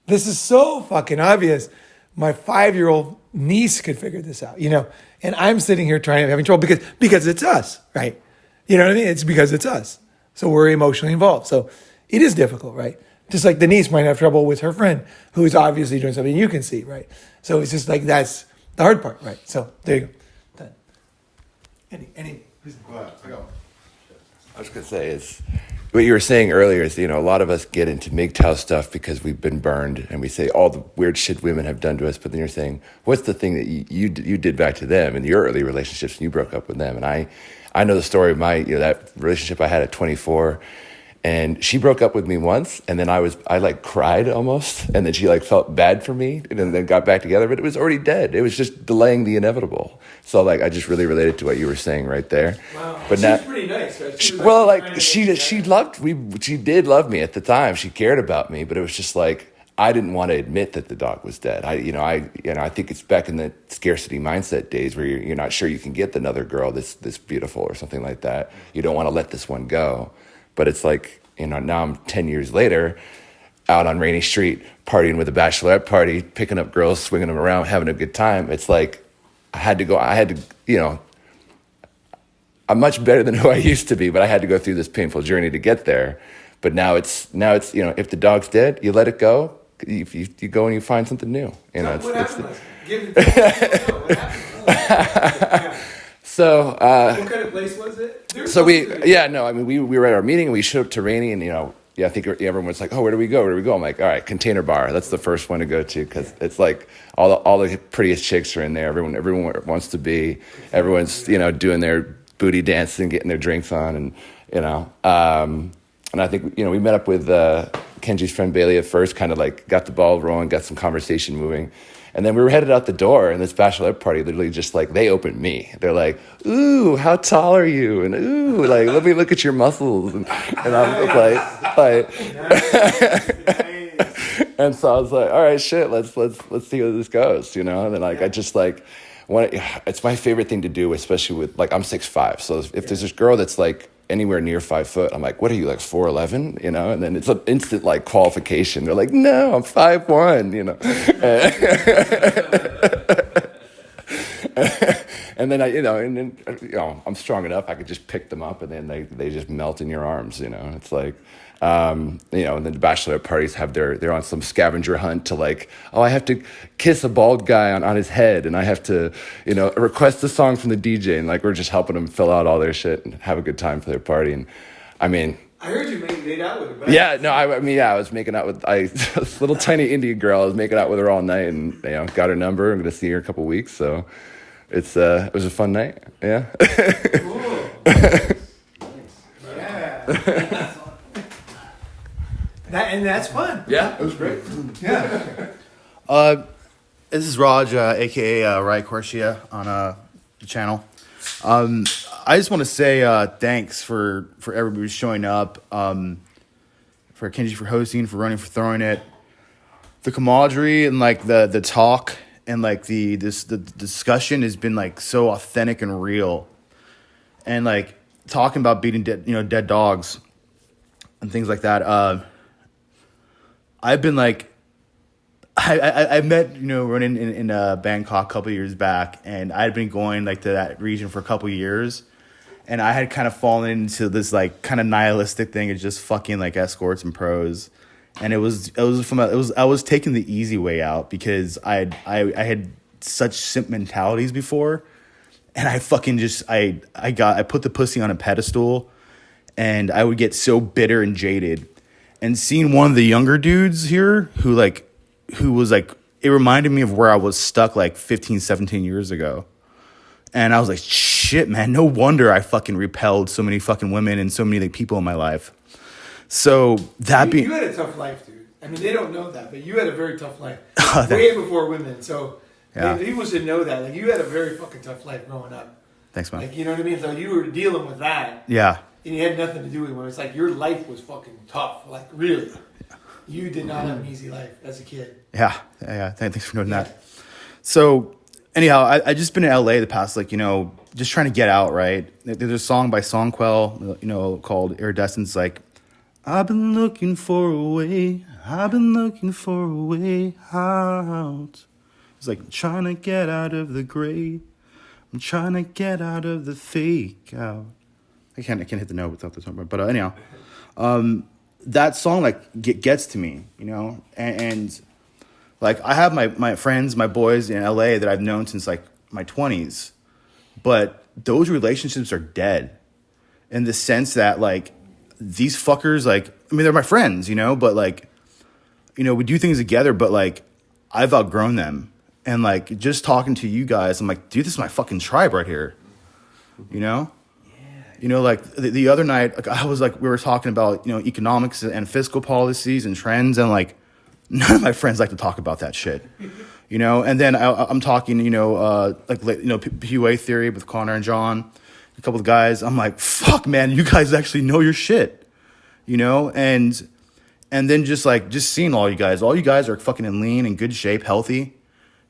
this is so fucking obvious. My 5-year-old niece could figure this out, and I'm sitting here having trouble because it's us, right? You know what I mean? It's because it's us. So we're emotionally involved. So it is difficult, right? Just like the niece might have trouble with her friend who is obviously doing something you can see, right? So it's just like that's the hard part, right? So there you go. Done. Any I was going to say is what you were saying earlier is, a lot of us get into MGTOW stuff because we've been burned and we say all the weird shit women have done to us. But then you're saying, what's the thing that you did back to them in your early relationships and you broke up with them? And I know the story of my, that relationship I had at 24. And she broke up with me once, and then I like cried almost, and then she like felt bad for me, and then got back together, but it was already dead. It was just delaying the inevitable. So like I just really related to what you were saying right there. Wow, but she's pretty nice, right? She did love me at the time. She cared about me, but it was just like I didn't want to admit that the dog was dead. I think it's back in the scarcity mindset days where you're not sure you can get another girl this beautiful or something like that. You don't want to let this one go. But it's like, now I'm 10 years later, out on Rainy Street, partying with a bachelorette party, picking up girls, swinging them around, having a good time. It's like, I'm much better than who I used to be, but I had to go through this painful journey to get there. But now it's if the dog's dead, you let it go. You go and you find something new. What happened? So, what kind of place was it? we were at our meeting and we showed up to Rainy and, I think everyone was like, oh, where do we go? I'm like, all right, Container Bar. That's the first one to go to because it's like all the prettiest chicks are in there. Everyone wants to be. Everyone's, doing their booty dancing, getting their drinks on and, and I think, we met up with Kenji's friend Bailey at first, kind of like got the ball rolling, got some conversation moving. And then we were headed out the door, and this bachelorette party literally just like, they opened me. They're like, ooh, how tall are you? And ooh, like, let me look at your muscles. And I'm like. And so I was like, all right, shit, let's see where this goes, And then I just like, it's my favorite thing to do, especially with, like, I'm 6'5". So if there's this girl that's like anywhere near 5 foot, I'm like, what are you, like 4'11"? And then it's an instant like qualification. They're like, no, I'm 5'1", and then I'm strong enough I could just pick them up and then they just melt in your arms. It's like and then the bachelorette parties they're on some scavenger hunt to like, oh, I have to kiss a bald guy on his head and I have to request a song from the DJ, and like we're just helping them fill out all their shit and have a good time for their party. And I heard you made out with her. Yeah, no, I was making out with this little tiny Indian girl. I was making out with her all night and got her number. I'm gonna see her in a couple weeks, so it was a fun night. Yeah. Cool. Yeah. That's fun. Yeah, it was great. Yeah. This is Raj, aka Rai Corsia on the channel. I just want to say thanks for everybody who's showing up, for Kenji for hosting, for running, for throwing it, the camaraderie and like the talk and like the discussion has been like so authentic and real, and like talking about beating dead dogs and things like that. I've been like, I met Ronin in Bangkok a couple years back, and I had been going like to that region for a couple years, and I had kind of fallen into this like kind of nihilistic thing of just fucking like escorts and pros, and I was taking the easy way out because I had such simp mentalities before, and I fucking just I put the pussy on a pedestal, and I would get so bitter and jaded. And seeing one of the younger dudes here who was like, it reminded me of where I was stuck like 15, 17 years ago. And I was like, shit, man, no wonder I fucking repelled so many fucking women and so many like, people in my life. So that you had a tough life, dude. I mean, they don't know that, but you had a very tough life. Oh, Way before women. So Yeah. people should know that. Like, you had a very fucking tough life growing up. Thanks, man. Like, you know what I mean? So you were dealing with that. Yeah. And you had nothing to do with it. It's like your life was fucking tough. Like, really. You did not have an easy life as a kid. Yeah. Thanks for noting that. So anyhow, I just been in LA the past, like, just trying to get out, right? There's a song by Songquel, called Iridescence, like, I've been looking for a way out. It's like trying to get out of the gray. I'm trying to get out of the fake out. I can't hit the note without the song, but anyhow, that song like gets to me, and like I have my friends, my boys in LA that I've known since like my 20s, but those relationships are dead in the sense that like these fuckers, like, I mean, they're my friends, but like, we do things together, but like I've outgrown them. And like just talking to you guys, I'm like, dude, this is my fucking tribe right here. Like the other night, like I was like, we were talking about, economics and fiscal policies and trends, and like none of my friends like to talk about that shit. And then I'm talking, PUA theory with Connor and John, a couple of guys. I'm like, fuck, man, you guys actually know your shit, and then just seeing all you guys are fucking in lean and good shape, healthy.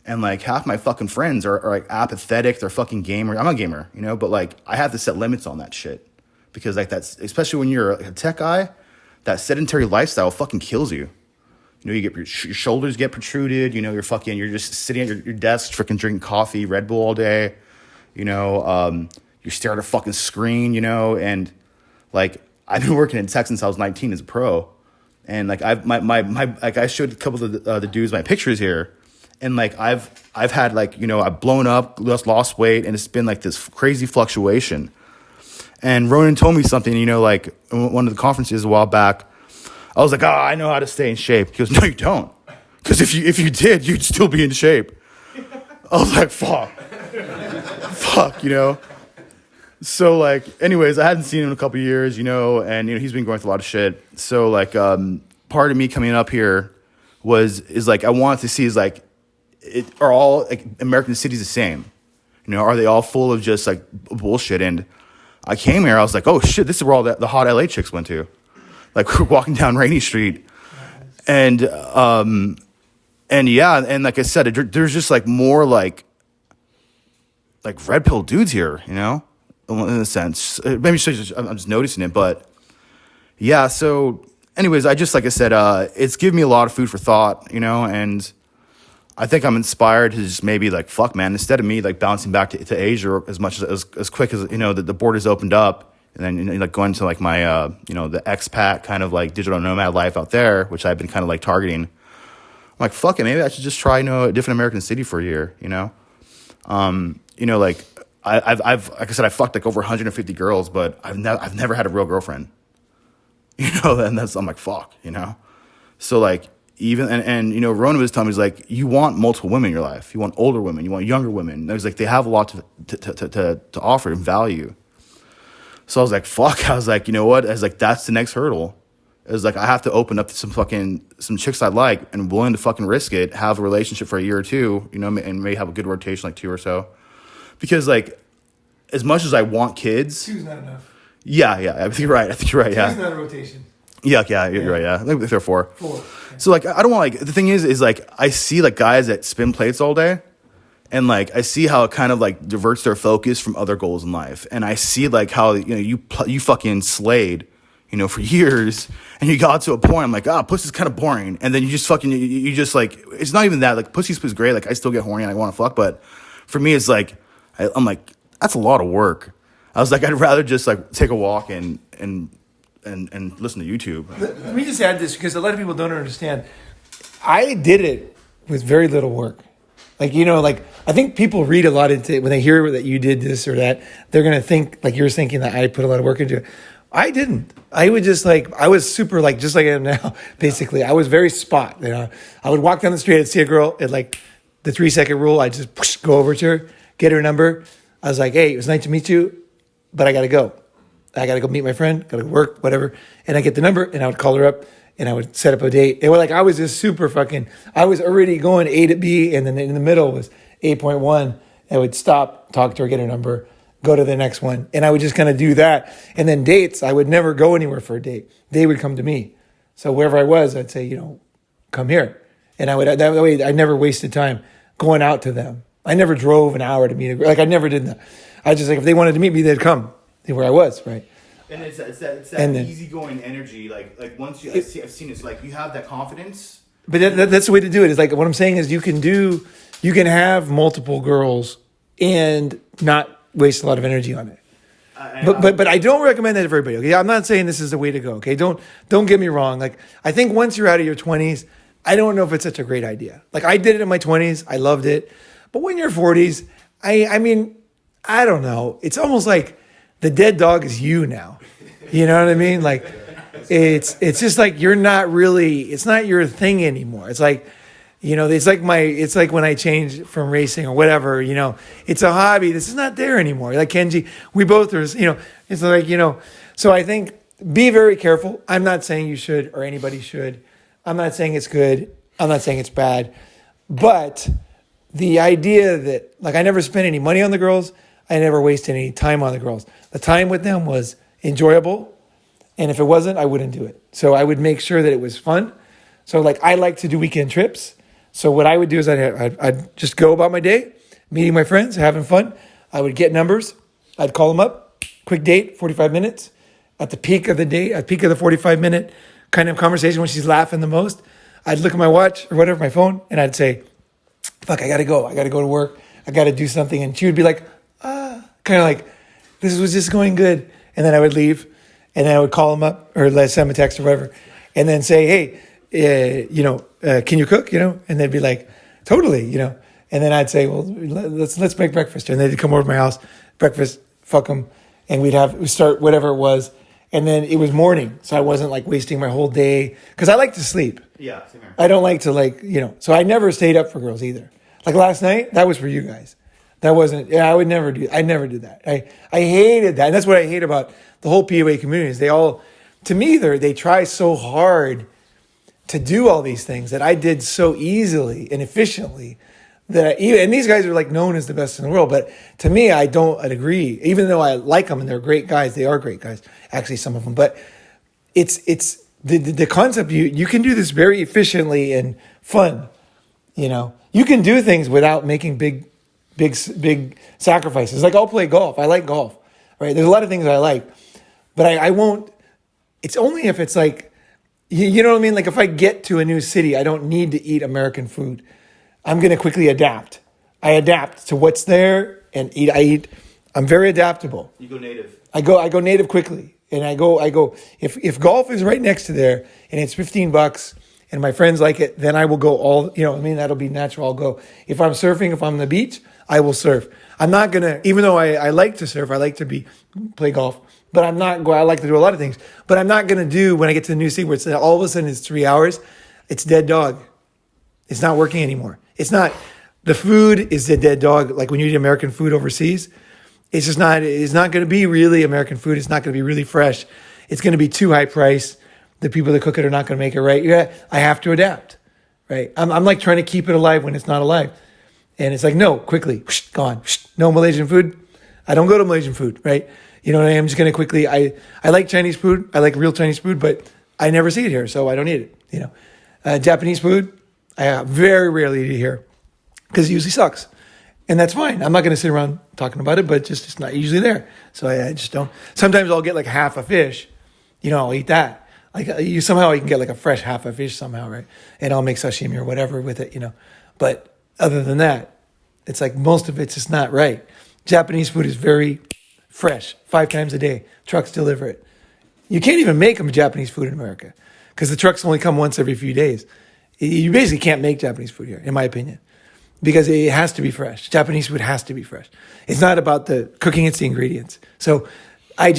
And like half my fucking friends are like apathetic. They're fucking gamers. I'm a gamer, but like I have to set limits on that shit because like that's, especially when you're a tech guy, that sedentary lifestyle fucking kills you. You get your shoulders get protruded. You're just sitting at your desk, freaking drinking coffee, Red Bull all day. You stare at a fucking screen. And like I've been working in tech since I was 19 as a pro, and like I showed a couple of the dudes my pictures here. And like I've had like I've blown up, lost weight, and it's been like this crazy fluctuation. And Ronin told me something, like in one of the conferences a while back. I was like, I know how to stay in shape. He goes, no, you don't, because if you did, you'd still be in shape. I was like, fuck, So like, anyways, I hadn't seen him in a couple of years, and he's been going through a lot of shit. So like, part of me coming up here is like I wanted to see is like, are all like American cities the same? Are they all full of just like bullshit? And I came here, I was like, oh shit, this is where all the hot LA chicks went to. Like we're walking down Rainy Street, and yeah, and like I said, there's just like more like red pill dudes here, in a sense. Maybe I'm just noticing it, but yeah. So, anyways, I just like I said, it's given me a lot of food for thought, and I think I'm inspired to just maybe like, fuck, man, instead of me like bouncing back to Asia as much as quick as, the borders opened up, and then, like going to like my, the expat kind of like digital nomad life out there, which I've been kind of like targeting. I'm like, fuck it, maybe I should just try, a different American city for a year, like I've like I said, I fucked like over 150 girls, but I've never had a real girlfriend, and I'm like, fuck, so like, even and Ronan was telling me, he's like, you want multiple women in your life. You want older women. You want younger women. And I was like, they have a lot to offer and value. So I was like, fuck. I was like, you know what? I was like, that's the next hurdle. It was like I have to open up to some chicks I like and willing to fucking risk it. Have a relationship for a year or two, and maybe have a good rotation, like 2 or so. Because like, as much as I want kids, 2's not enough. Yeah. I think you're right. Yeah. 2's not a rotation. Yeah, you're right. Yeah, maybe they're 4. 4. So like, I don't want like the thing is like I see like guys that spin plates all day, and like I see how it kind of like diverts their focus from other goals in life, and I see like how you fucking slayed, for years, and you got to a point. I'm like, pussy's kind of boring, and then you just fucking you just like it's not even that like pussy's great. Like I still get horny and I want to fuck, but for me it's like I'm like that's a lot of work. I was like I'd rather just like take a walk and listen to YouTube. Let me just add this because a lot of people don't understand. I did it with very little work. Like, like I think people read a lot into it when they hear that you did this or that. They're gonna think like you're thinking that I put a lot of work into it. I didn't. I would just I was super just like I am now. Basically, I was very spot. I would walk down the street, I'd see a girl at like the 3-second rule. I'd just go over to her, get her number. I was like, hey, it was nice to meet you, but I gotta go. I gotta go meet my friend. Gotta go work, whatever. And I get the number, and I would call her up, and I would set up a date. It was I was just super fucking. I was already going A to B, and then in the middle was 8.1. I would stop, talk to her, get her number, go to the next one. And I would just kind of do that. And then dates, I would never go anywhere for a date. They would come to me. So wherever I was, I'd say, come here. And I would, that way, I never wasted time going out to them. I never drove an hour to meet a girl. I never did that. I just if they wanted to meet me, they'd come where I was, right? And it's that then, easygoing energy. Like once I've seen it's like you have that confidence. But that's the way to do it. Is what I'm saying is you can have multiple girls and not waste a lot of energy on it. But I don't recommend that to everybody. Okay, I'm not saying this is the way to go. Okay, don't get me wrong. I think once you're out of your 20s, I don't know if it's such a great idea. I did it in my 20s, I loved it. But when you're 40s, I mean, I don't know. It's almost like the dead dog is you now. You know what I mean? It's just you're not really. It's not your thing anymore. It's it's like when I changed from racing or whatever, it's a hobby. This is not there anymore. Like Kenji, we both are, it's so I think be very careful. I'm not saying you should or anybody should. I'm not saying it's good. I'm not saying it's bad. But the idea that, I never spent any money on the girls. I never wasted any time on the girls. The time with them was enjoyable. And if it wasn't, I wouldn't do it. So I would make sure that it was fun. So I like to do weekend trips. So what I would do is I'd just go about my day, meeting my friends, having fun. I would get numbers. I'd call them up. Quick date, 45 minutes. At the peak of the day, at the peak of the 45-minute kind of conversation when she's laughing the most, I'd look at my watch or whatever, my phone, and I'd say, fuck, I got to go. I got to go to work. I got to do something. And she would be like, kind of this was just going good. And then I would leave, and then I would call them up or send them a text or whatever, and then say, hey, can you cook? And they'd be like, totally, And then I'd say, well, let's make breakfast. And they'd come over to my house, breakfast, fuck them. And we'd start whatever it was. And then it was morning. So I wasn't wasting my whole day. Cause I like to sleep. Yeah, same here. I don't like to so I never stayed up for girls either. Last night, that was for you guys. That wasn't, I would never do, I never did that. I hated that. And that's what I hate about the whole POA community is to me, they try so hard to do all these things that I did so easily and efficiently and these guys are known as the best in the world. But to me, I don't agree, even though I like them and they're great guys. They are great guys, actually, some of them. But it's the concept, you can do this very efficiently and fun. You can do things without making big sacrifices. I'll play golf. I like golf, right? There's a lot of things I like, but I won't. It's only if it's you know what I mean? If I get to a new city, I don't need to eat American food. I'm going to quickly adapt. I adapt to what's there and eat. I eat. I'm very adaptable. You go native. I go native quickly. And I go, if golf is right next to there and it's $15 and my friends like it, then I will go all, that'll be natural. I'll go. If I'm surfing, if I'm on the beach, I will surf. I'm not going to, even though I like to surf, I like to play golf, but I like to do a lot of things, but I'm not going to do when I get to the new city where it's all of a sudden it's 3 hours, it's dead dog. It's not working anymore. It's not, the food is the dead dog. When you eat American food overseas, it's not going to be really American food. It's not going to be really fresh. It's going to be too high priced. The people that cook it are not going to make it right. Yeah, I have to adapt, right? I'm trying to keep it alive when it's not alive. And it's no, quickly, gone. No Malaysian food. I don't go to Malaysian food, right? You know what I mean? I'm just going to quickly, I like Chinese food. I like real Chinese food, but I never see it here, so I don't eat it, Japanese food, I very rarely eat it here because it usually sucks. And that's fine. I'm not going to sit around talking about it, but it's not usually there. So I just don't. Sometimes I'll get half a fish. I'll eat that. Somehow I can get a fresh half a fish somehow, right? And I'll make sashimi or whatever with it, But other than that, it's most of it's just not right. Japanese food is very fresh, 5 times a day. Trucks deliver it. You can't even make them Japanese food in America because the trucks only come once every few days. You basically can't make Japanese food here, in my opinion. because it has to be fresh. Japanese food has to be fresh. It's not about the cooking, it's the ingredients. So I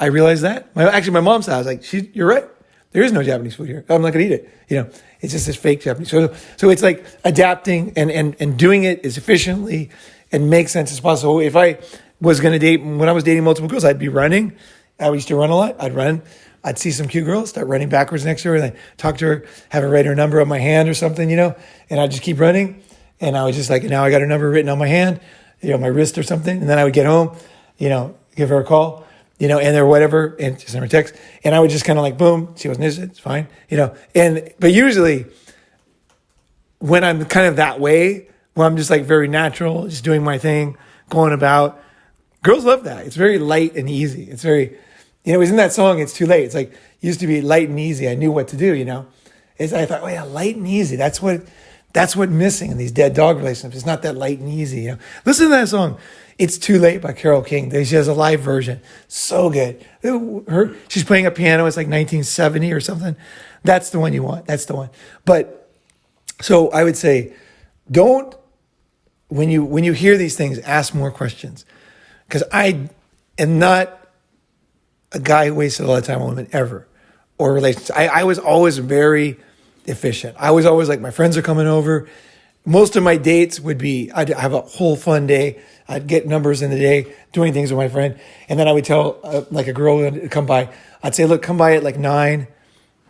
realized that. My mom said, I was like, you're right. There is no Japanese food here. I'm not going to eat it. It's just this fake Japanese. So it's like adapting and doing it as efficiently and make sense as possible. If I was going to date, when I was dating multiple girls, I'd be running. I used to run a lot. I'd run. I'd see some cute girl, start running backwards next to her, and then talk to her, have her write her number on my hand or something, and I'd just keep running. And I was just like, now I got her number written on my hand, my wrist or something. And then I would get home, give her a call, or whatever, and just send her a text. And I would just kind of like, boom, she wasn't interested, it's fine, but usually when I'm kind of that way, where I'm just like very natural, just doing my thing, going about, girls love that. It's very light and easy. It's very, it was in that song, It's Too Late. It's like, it used to be light and easy. I knew what to do, I thought, oh yeah, light and easy. That's what's missing in these dead dog relationships. It's not that light and easy, Listen to that song, It's Too Late by Carole King. She has a live version. So good. She's playing a piano. It's like 1970 or something. That's the one you want. That's the one. But, so I would say, when you hear these things, ask more questions. Because I am not a guy who wasted a lot of time on women ever, or relationships. I was always very efficient. I was always like, my friends are coming over. Most of my dates would be, I'd have a whole fun day. I'd get numbers in the day, doing things with my friend. And then I would tell like a girl to come by. I'd say, look, come by at like 9,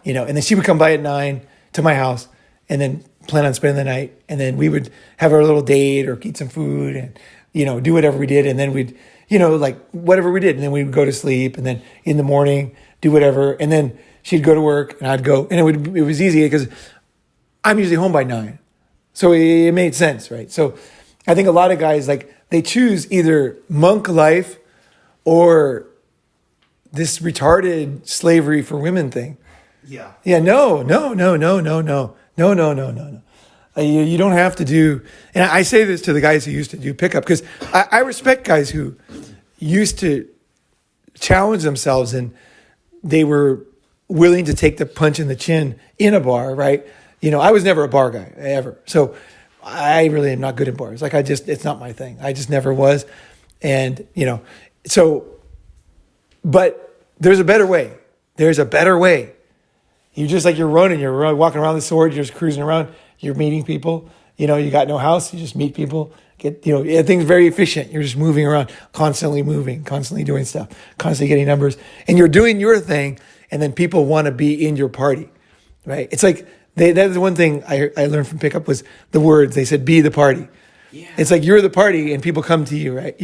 and then she would come by at 9 to my house and then plan on spending the night. And then we would have our little date or eat some food and, do whatever we did. And then we'd, like whatever we did. And then we would go to sleep and then in the morning, do whatever. And then she'd go to work and I'd go. And it was easy because I'm usually home by 9. So it made sense, right? So I think a lot of guys, like, they choose either monk life or this retarded slavery for women thing. Yeah. Yeah, no. You don't have to do, and I say this to the guys who used to do pickup, because I respect guys who used to challenge themselves and they were willing to take the punch in the chin in a bar, right? I was never a bar guy, ever. So I really am not good at bars. Like, it's not my thing. I just never was. And, but there's a better way. There's a better way. You're running, you're walking around the sword, you're just cruising around, you're meeting people, you got no house, you just meet people, things very efficient. You're just moving around, constantly moving, constantly doing stuff, constantly getting numbers, and you're doing your thing, and then people want to be in your party, right? It's like, that's the one thing I learned from pickup was the words. They said, be the party. Yeah. It's like, you're the party and people come to you, right?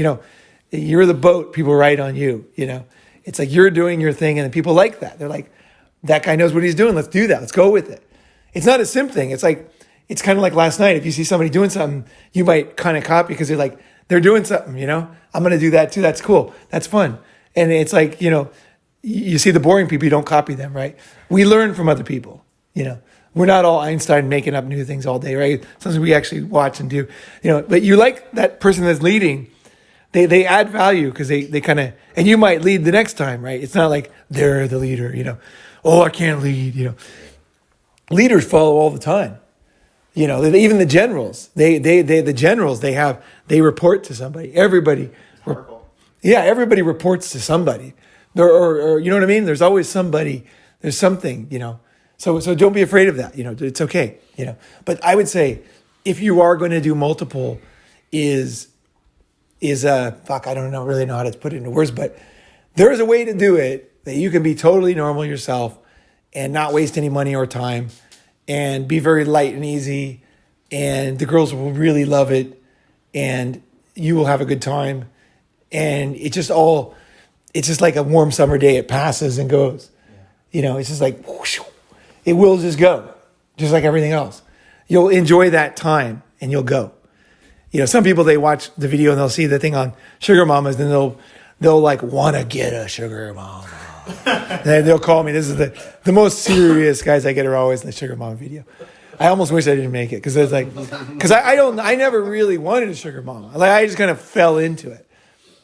You're the boat, people ride on you, It's like, you're doing your thing and people like that. They're like, that guy knows what he's doing. Let's do that. Let's go with it. It's not a simp thing. It's like, it's kind of like last night. If you see somebody doing something, you might kind of copy because they're doing something, I'm going to do that too. That's cool. That's fun. And it's like, you see the boring people, you don't copy them, right? We learn from other people, We're not all Einstein making up new things all day, right? Something we actually watch and do, but you like that person that's leading. They add value because they kind of, and you might lead the next time, right? It's not like they're the leader, Oh, I can't lead, Leaders follow all the time. Even the generals, they report to somebody. Everybody reports to somebody. Or you know what I mean? There's always somebody, there's something, So don't be afraid of that. It's okay. But I would say if you are going to do multiple, I don't really know how to put it into words, but there is a way to do it that you can be totally normal yourself and not waste any money or time and be very light and easy. And the girls will really love it and you will have a good time. And it's just like a warm summer day. It passes and goes, it's just like, whoosh, it will just go, just like everything else. You'll enjoy that time and you'll go. Some people, they watch the video and they'll see the thing on sugar mamas, then they'll like want to get a sugar mama. And they'll call me. This is the most serious guys I get are always in the sugar mama video. I almost wish I didn't make it because I never really wanted a sugar mama. Like, I just kind of fell into it.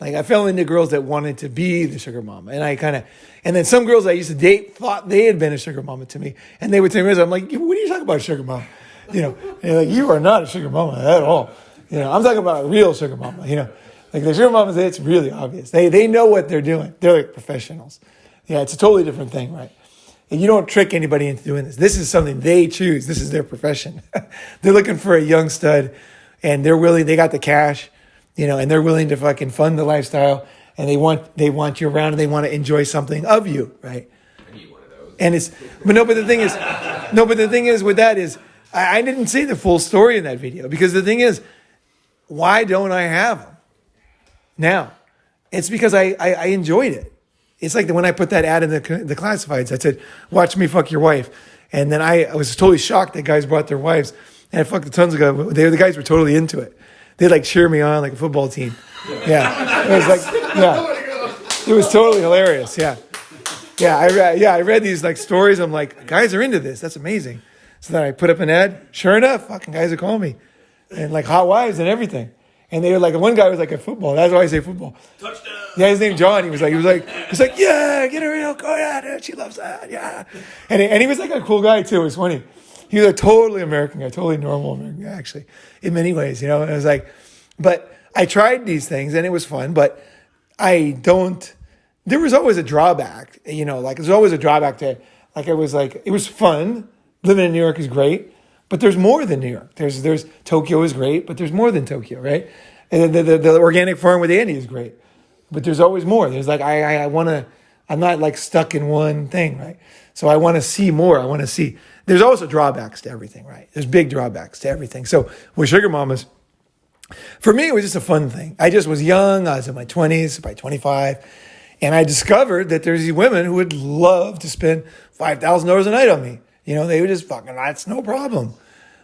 Like, I fell into girls that wanted to be the sugar mama. And then some girls I used to date thought they had been a sugar mama to me. And they would say, I'm like, what are you talking about, sugar mama? You know, and you're like, you are not a sugar mama at all. You know, I'm talking about a real sugar mama. You know, like the sugar mamas, it's really obvious. They know what they're doing. They're like professionals. Yeah, it's a totally different thing, right? And you don't trick anybody into doing this. This is something they choose. This is their profession. They're looking for a young stud, and they're willing. They got the cash, you know, and they're willing to fucking fund the lifestyle, and they want you around, and they want to enjoy something of you, right? I need one of those. And but the thing is with that is, I didn't say the full story in that video, because the thing is, why don't I have them now? It's because I enjoyed it. It's like when I put that ad in the classifieds, I said, watch me fuck your wife. And then I was totally shocked that guys brought their wives, and I fucked a tons of guys. The guys were totally into it. They like cheer me on like a football team. Yeah. It was like, yeah. It was totally hilarious. Yeah. Yeah. I read these like stories. I'm like, guys are into this. That's amazing. So then I put up an ad. Sure enough, fucking guys are calling me. And like hot wives and everything. And they were like, one guy was like a football. That's why I say football. Touchdown. Yeah, his name John. He was like, yeah, get her in. Go yeah, dude. She loves that. Yeah. And he was like a cool guy too. It was funny. He was a totally American guy, totally normal American guy, actually, in many ways, you know. And I was like, but I tried these things and it was fun, but there was always a drawback, you know, like there's always a drawback to it. Like it was fun. Living in New York is great. But there's more than New York. There's Tokyo is great, but there's more than Tokyo, right? And the organic farm with Andy is great, but there's always more. There's like I'm not like stuck in one thing, right? So I want to see more. I want to see. There's also drawbacks to everything, right? There's big drawbacks to everything. So with sugar mamas, for me it was just a fun thing. I just was young. I was in my 20s, by 25, and I discovered that there's these women who would love to spend $5,000 a night on me. You know, they would just fucking, that's no problem.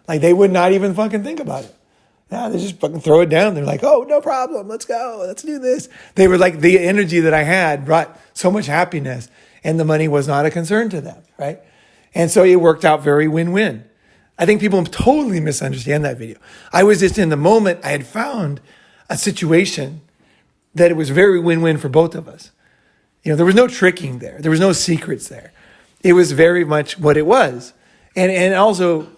Like, they would not even fucking think about it. Yeah, they just fucking throw it down. They're like, oh, no problem. Let's go. Let's do this. They were like, the energy that I had brought so much happiness, and the money was not a concern to them, right? And so it worked out very win-win. I think people totally misunderstand that video. I was just in the moment, I had found a situation that it was very win-win for both of us. You know, there was no tricking there. There was no secrets there. It was very much what it was. And also,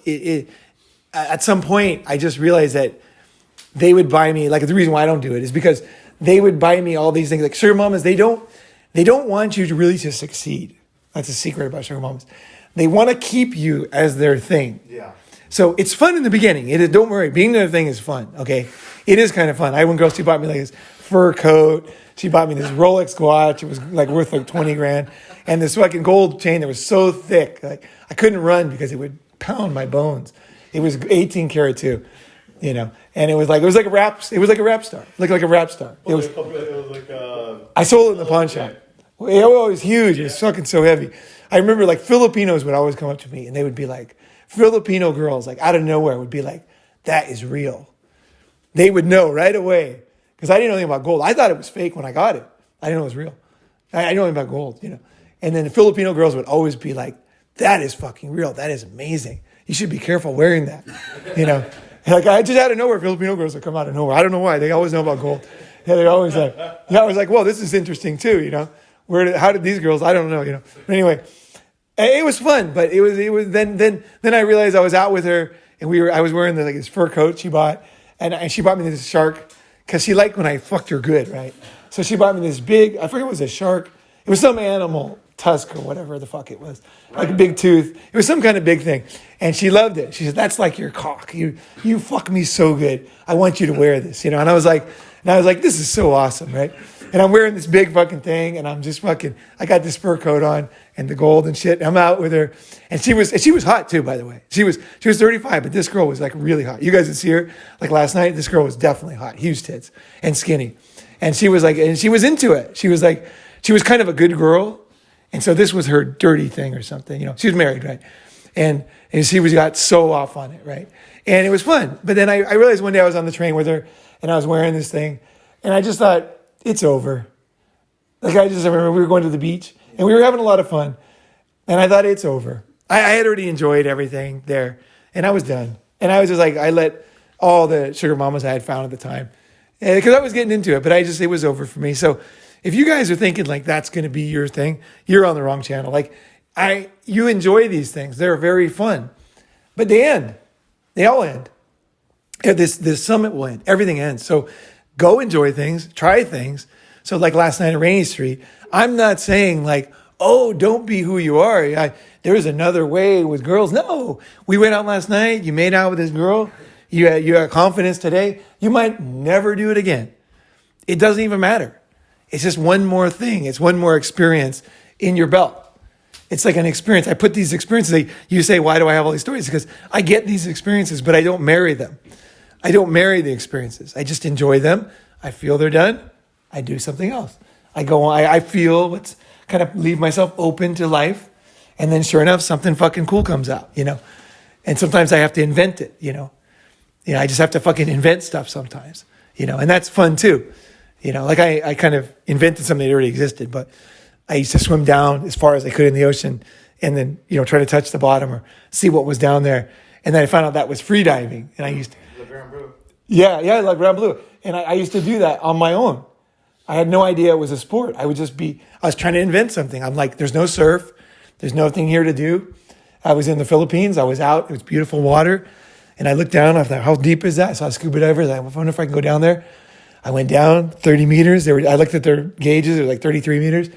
at some point, I just realized that they would buy me, like the reason why I don't do it is because they would buy me all these things. Like sugar mamas, they don't want you to really to succeed. That's a secret about sugar mamas. They want to keep you as their thing. Yeah. So it's fun in the beginning. It is, don't worry, being their thing is fun, okay? It is kind of fun. I had one girl, she bought me like this fur coat. She bought me this Rolex watch. It was like worth like 20 grand. And this fucking gold chain that was so thick, like I couldn't run because it would pound my bones. It was 18 karat too, you know. And it was like a rap star. It looked like a rap star. It was like I sold it in the pawn shop. It was huge. It was fucking so heavy. I remember like Filipinos would always come up to me and they would be like, Filipino girls, like out of nowhere would be like, that is real. They would know right away. Because I didn't know anything about gold. I thought it was fake when I got it. I didn't know it was real. I didn't know anything about gold, you know. And then the Filipino girls would always be like, that is fucking real. That is amazing. You should be careful wearing that, you know. And like I just out of nowhere, Filipino girls would come out of nowhere. I don't know why. They always know about gold. Yeah, they're always like, I was like, well, this is interesting too, you know. How did these girls? I don't know, you know. But anyway, it was fun. But it was then I realized I was out with her and I was wearing like this fur coat she bought, and she bought me this shark. Because she liked when I fucked her good, right? So she bought me this big, I forget what it was, a shark. It was some animal tusk or whatever the fuck it was. Like a big tooth. It was some kind of big thing. And she loved it. She said, that's like your cock. You fuck me so good. I want you to wear this, you know? And I was like, this is so awesome, right? And I'm wearing this big fucking thing, and I'm just fucking, I got this fur coat on and the gold and shit. And I'm out with her. And she was hot too, by the way. She was 35, but this girl was like really hot. You guys would see her like last night. This girl was definitely hot, huge tits and skinny. And she was like, and she was into it. She was like, she was kind of a good girl. And so this was her dirty thing or something, you know, she was married, right? And she got so off on it, right? And it was fun. But then I realized one day I was on the train with her and I was wearing this thing and I just thought, it's over. Like I remember we were going to the beach and we were having a lot of fun. And I thought it's over. I had already enjoyed everything there and I was done. And I was just like, I let all the sugar mamas I had found at the time because I was getting into it, but it was over for me. So if you guys are thinking like that's going to be your thing, you're on the wrong channel. Like you enjoy these things. They're very fun, but they end. They all end. This summit will end. Everything ends. So go enjoy things, try things. So like last night at Rainy Street, I'm not saying like, oh, don't be who you are. There's another way with girls. No, we went out last night. You made out with this girl. You had confidence today. You might never do it again. It doesn't even matter. It's just one more thing. It's one more experience in your belt. It's like an experience. I put these experiences. You say, why do I have all these stories? Because I get these experiences, but I don't marry them. I don't marry the experiences. I just enjoy them. I feel they're done. I do something else. I go on. I feel what's kind of leave myself open to life. And then sure enough, something fucking cool comes out, And sometimes I have to invent it, I just have to fucking invent stuff sometimes, and that's fun too. Like I kind of invented something that already existed, but I used to swim down as far as I could in the ocean and then, try to touch the bottom or see what was down there. And then I found out that was free diving. And I used to, yeah, like brown blue. And I used to do that on my own. I had no idea it was a sport. I was trying to invent something. I'm like, there's no surf. There's nothing here to do. I was in the Philippines. I was out. It was beautiful water. And I looked down. I thought, how deep is that? I saw scuba divers. I wonder if I can go down there. I went down 30 meters. I looked at their gauges. They were like 33 meters.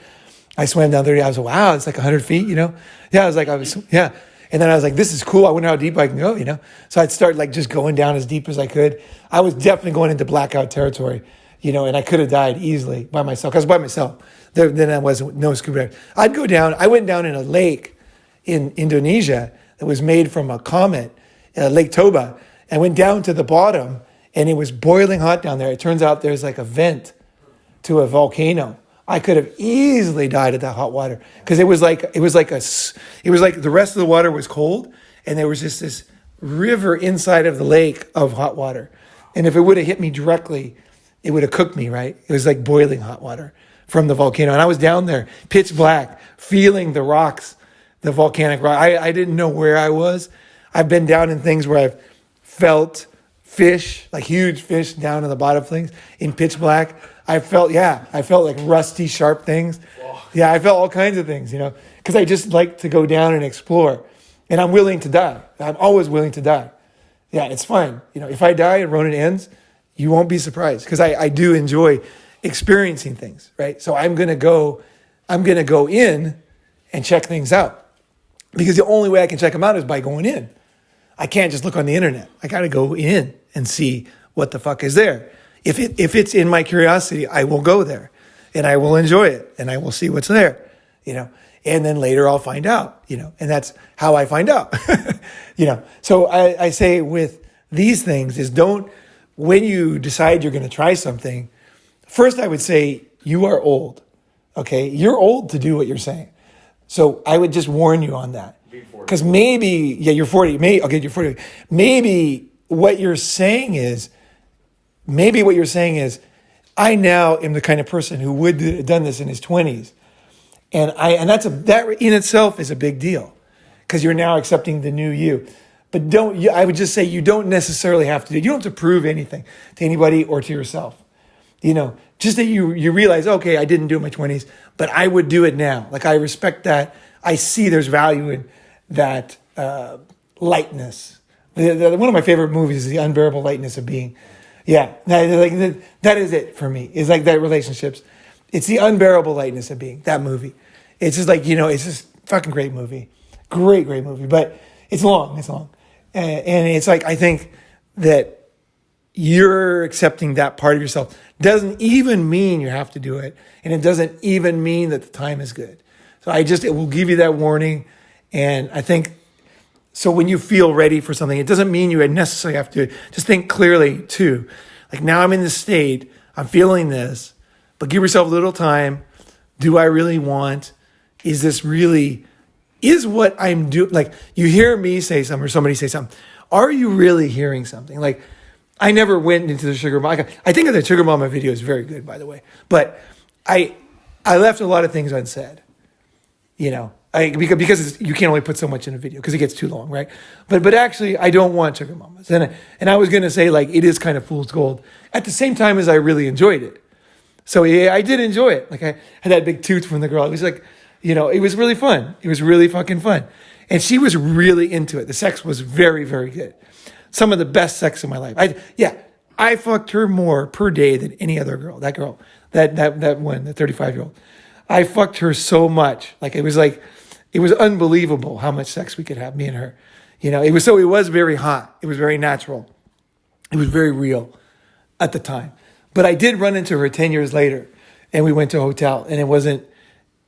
I swam down 30. I was like, wow, it's like 100 feet, Yeah, yeah. And then I was like, this is cool. I wonder how deep I can go, So I'd start like just going down as deep as I could. I was definitely going into blackout territory, and I could have died easily by myself. I was by myself. Then I wasn't no scuba diver. I'd go down. I went down in a lake in Indonesia that was made from a comet, Lake Toba. I went down to the bottom and it was boiling hot down there. It turns out there's like a vent to a volcano. I could have easily died of that hot water because it was like the rest of the water was cold and there was just this river inside of the lake of hot water. And if it would have hit me directly, it would have cooked me, right? It was like boiling hot water from the volcano. And I was down there, pitch black, feeling the rocks, the volcanic rock. I didn't know where I was. I've been down in things where I've felt fish, like huge fish down in the bottom of things in pitch black. I felt like rusty, sharp things. Yeah, I felt all kinds of things, because I just like to go down and explore. And I'm willing to die. I'm always willing to die. Yeah, it's fine. If I die and Ronin ends, you won't be surprised because I do enjoy experiencing things, right? So I'm gonna go in and check things out because the only way I can check them out is by going in. I can't just look on the internet. I gotta go in and see what the fuck is there. If it's in my curiosity, I will go there and I will enjoy it and I will see what's there, and then later I'll find out, and that's how I find out, So I say with these things is when you decide you're going to try something, first I would say you are old, okay? You're old to do what you're saying. So I would just warn you on that. Because maybe, you're 40. You're 40. Maybe what you're saying is, I now am the kind of person who would have done this in his 20s. And that in itself is a big deal because you're now accepting the new you. But I would just say you don't necessarily have to you don't have to prove anything to anybody or to yourself. Just that you realize, okay, I didn't do it in my 20s, but I would do it now. Like I respect that. I see there's value in that lightness. One of my favorite movies is The Unbearable Lightness of Being. Yeah, that is it for me. It's like that relationships. It's The Unbearable Lightness of Being, that movie. It's just like, it's just fucking great movie. Great movie. But it's long. And it's like, I think that you're accepting that part of yourself doesn't even mean you have to do it. And it doesn't even mean that the time is good. So it will give you that warning. And I think, so when you feel ready for something, it doesn't mean you necessarily have to just think clearly too. Like now I'm in this state, I'm feeling this, but give yourself a little time. Do I really want, is what I'm doing? Like you hear me say something or somebody say something. Are you really hearing something? Like I never went into the Sugar Mama. I think the Sugar Mama video is very good, by the way. But I left a lot of things unsaid, because you can't only put so much in a video because it gets too long, right? But actually, I don't want Sugar Mamas. And I was going to say, like, it is kind of fool's gold at the same time as I really enjoyed it. So yeah, I did enjoy it. Like I had that big toot from the girl. It was like, it was really fun. It was really fucking fun. And she was really into it. The sex was very, very good. some of the best sex in my life. I fucked her more per day than any other girl. That girl, that one, the 35-year-old. I fucked her so much. It was unbelievable how much sex we could have, me and her. It was very hot. It was very natural. It was very real at the time. But I did run into her 10 years later, and we went to a hotel, and it wasn't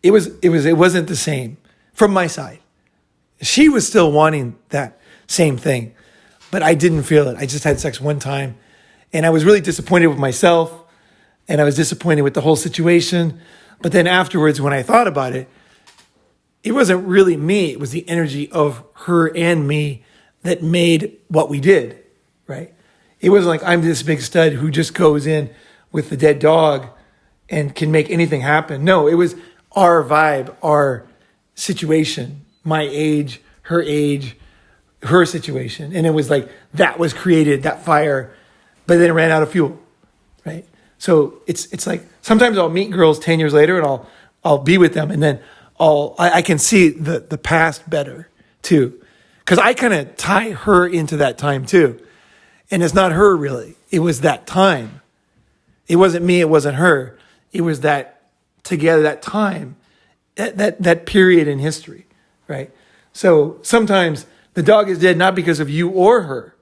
the same from my side. She was still wanting that same thing, but I didn't feel it. I just had sex one time, and I was really disappointed with myself, and I was disappointed with the whole situation. But then afterwards, when I thought about it, it wasn't really me. It was the energy of her and me that made what we did, right? It wasn't like I'm this big stud who just goes in with the dead dog and can make anything happen. No, it was our vibe, our situation, my age, her situation. And it was like that was created, that fire, but then it ran out of fuel, right? So it's like sometimes I'll meet girls 10 years later and I'll be with them, and then I can see the past better too. Because I kind of tie her into that time too. And it's not her really. It was that time. It wasn't me, it wasn't her. It was that together, that time, that period in history, right? So sometimes the dog is dead not because of you or her.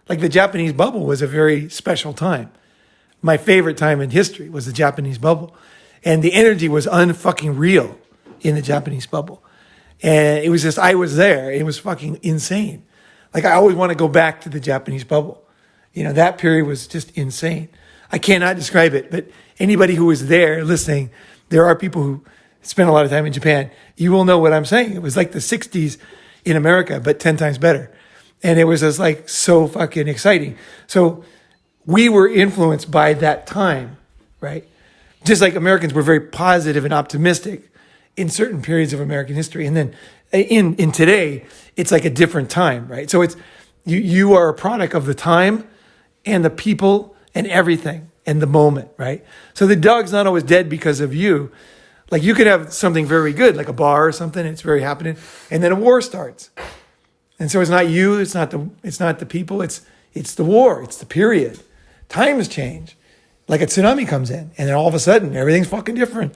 Like the Japanese bubble was a very special time. My favorite time in history was the Japanese bubble. And the energy was unfucking real in the Japanese bubble. And it was just, I was there. It was fucking insane. Like I always want to go back to the Japanese bubble. That period was just insane. I cannot describe it, but anybody who was there listening, there are people who spent a lot of time in Japan. You will know what I'm saying. It was like the 60s in America, but 10 times better. And it was just like so fucking exciting. So we were influenced by that time, right? Just like Americans were very positive and optimistic in certain periods of American history. And then in today, it's like a different time, right? So it's, you are a product of the time and the people and everything and the moment, right? So the dog's not always dead because of you. Like you could have something very good, like a bar or something, it's very happening, and then a war starts. And so it's not you, it's not the people, it's the war, it's the period. Times change. Like a tsunami comes in, and then all of a sudden, everything's fucking different.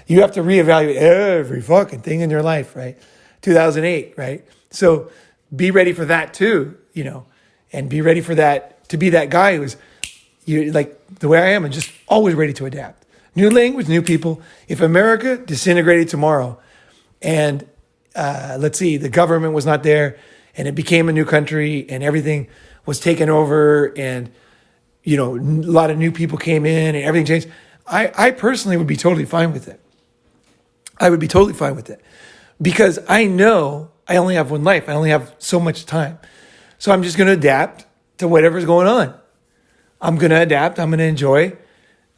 You have to reevaluate every fucking thing in your life, right? 2008, right? So be ready for that too, and be ready for that, to be that guy who's, like the way I am, and just always ready to adapt. New language, new people. If America disintegrated tomorrow and let's see, the government was not there and it became a new country and everything was taken over and, a lot of new people came in and everything changed, I personally would be totally fine with it. I would be totally fine with it because I know I only have one life. I only have so much time. So I'm just going to adapt to whatever's going on. I'm going to adapt. I'm going to enjoy.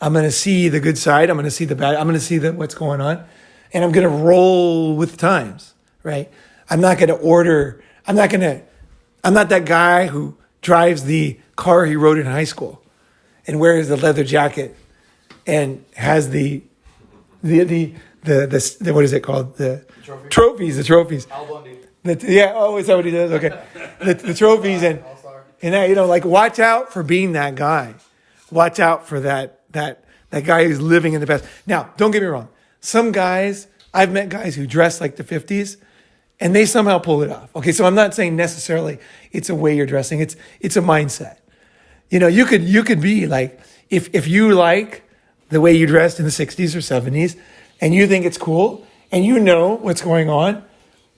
I'm going to see the good side. I'm going to see the bad. I'm going to see what's going on. And I'm going to roll with times, right? I'm not going to order. I'm not that guy who drives the car he rode in high school and wears the leather jacket and has the what is it called? The trophies. Is that what he does? Okay. The trophies and like watch out for being that guy. Watch out for that guy who's living in the past. Now, don't get me wrong. Some guys, I've met guys who dress like the 50s and they somehow pull it off. Okay, so I'm not saying necessarily it's a way you're dressing. It's a mindset. You could be like, if you like the way you dressed in the 60s or 70s and you think it's cool and you know what's going on,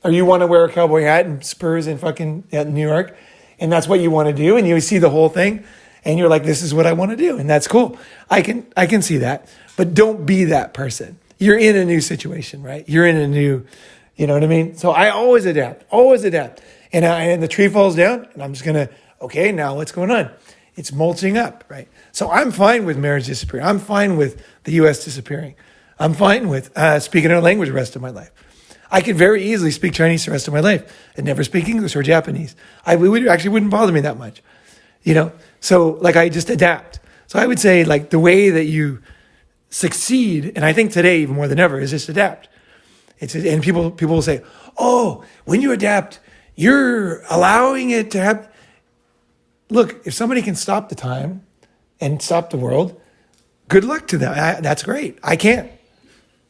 or you want to wear a cowboy hat and Spurs in fucking New York, and that's what you want to do, and you see the whole thing, and you're like, this is what I want to do, and that's cool. I can see that, but don't be that person. You're in a new situation, right? You're in a new, you know what I mean? So I always adapt. And the tree falls down, and I'm just going to, okay, now what's going on? It's mulching up, right? So I'm fine with marriage disappearing. I'm fine with the U.S. disappearing. I'm fine with speaking another language the rest of my life. I could very easily speak Chinese the rest of my life and never speak English or Japanese. It wouldn't bother me that much, So like I just adapt. So I would say like the way that you succeed, and I think today even more than ever, is just adapt. And people will say, oh, when you adapt, you're allowing it to happen. look, if somebody can stop the time and stop the world, good luck to them. That's great. I can't.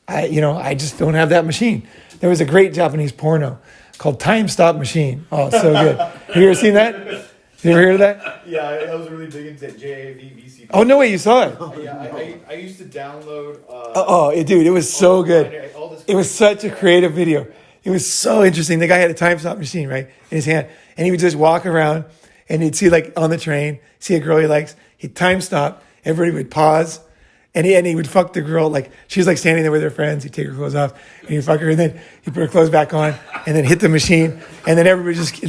I just don't have that machine. There was a great Japanese porno called Time Stop Machine. Oh, so good. Have you ever seen that? You ever heard of that? Yeah, I was really big into JAVVC. Oh, no way, you saw it. Yeah, I used to download. Dude, it was so good. It was such a creative video. It was so interesting. The guy had a time stop machine, right, in his hand. And he would just walk around and he'd see, like, on the train, see a girl he likes. He'd time stop. Everybody would pause. And he would fuck the girl, like, she was like standing there with her friends. He'd take her clothes off and he'd fuck her. And then he'd put her clothes back on and then hit the machine. And then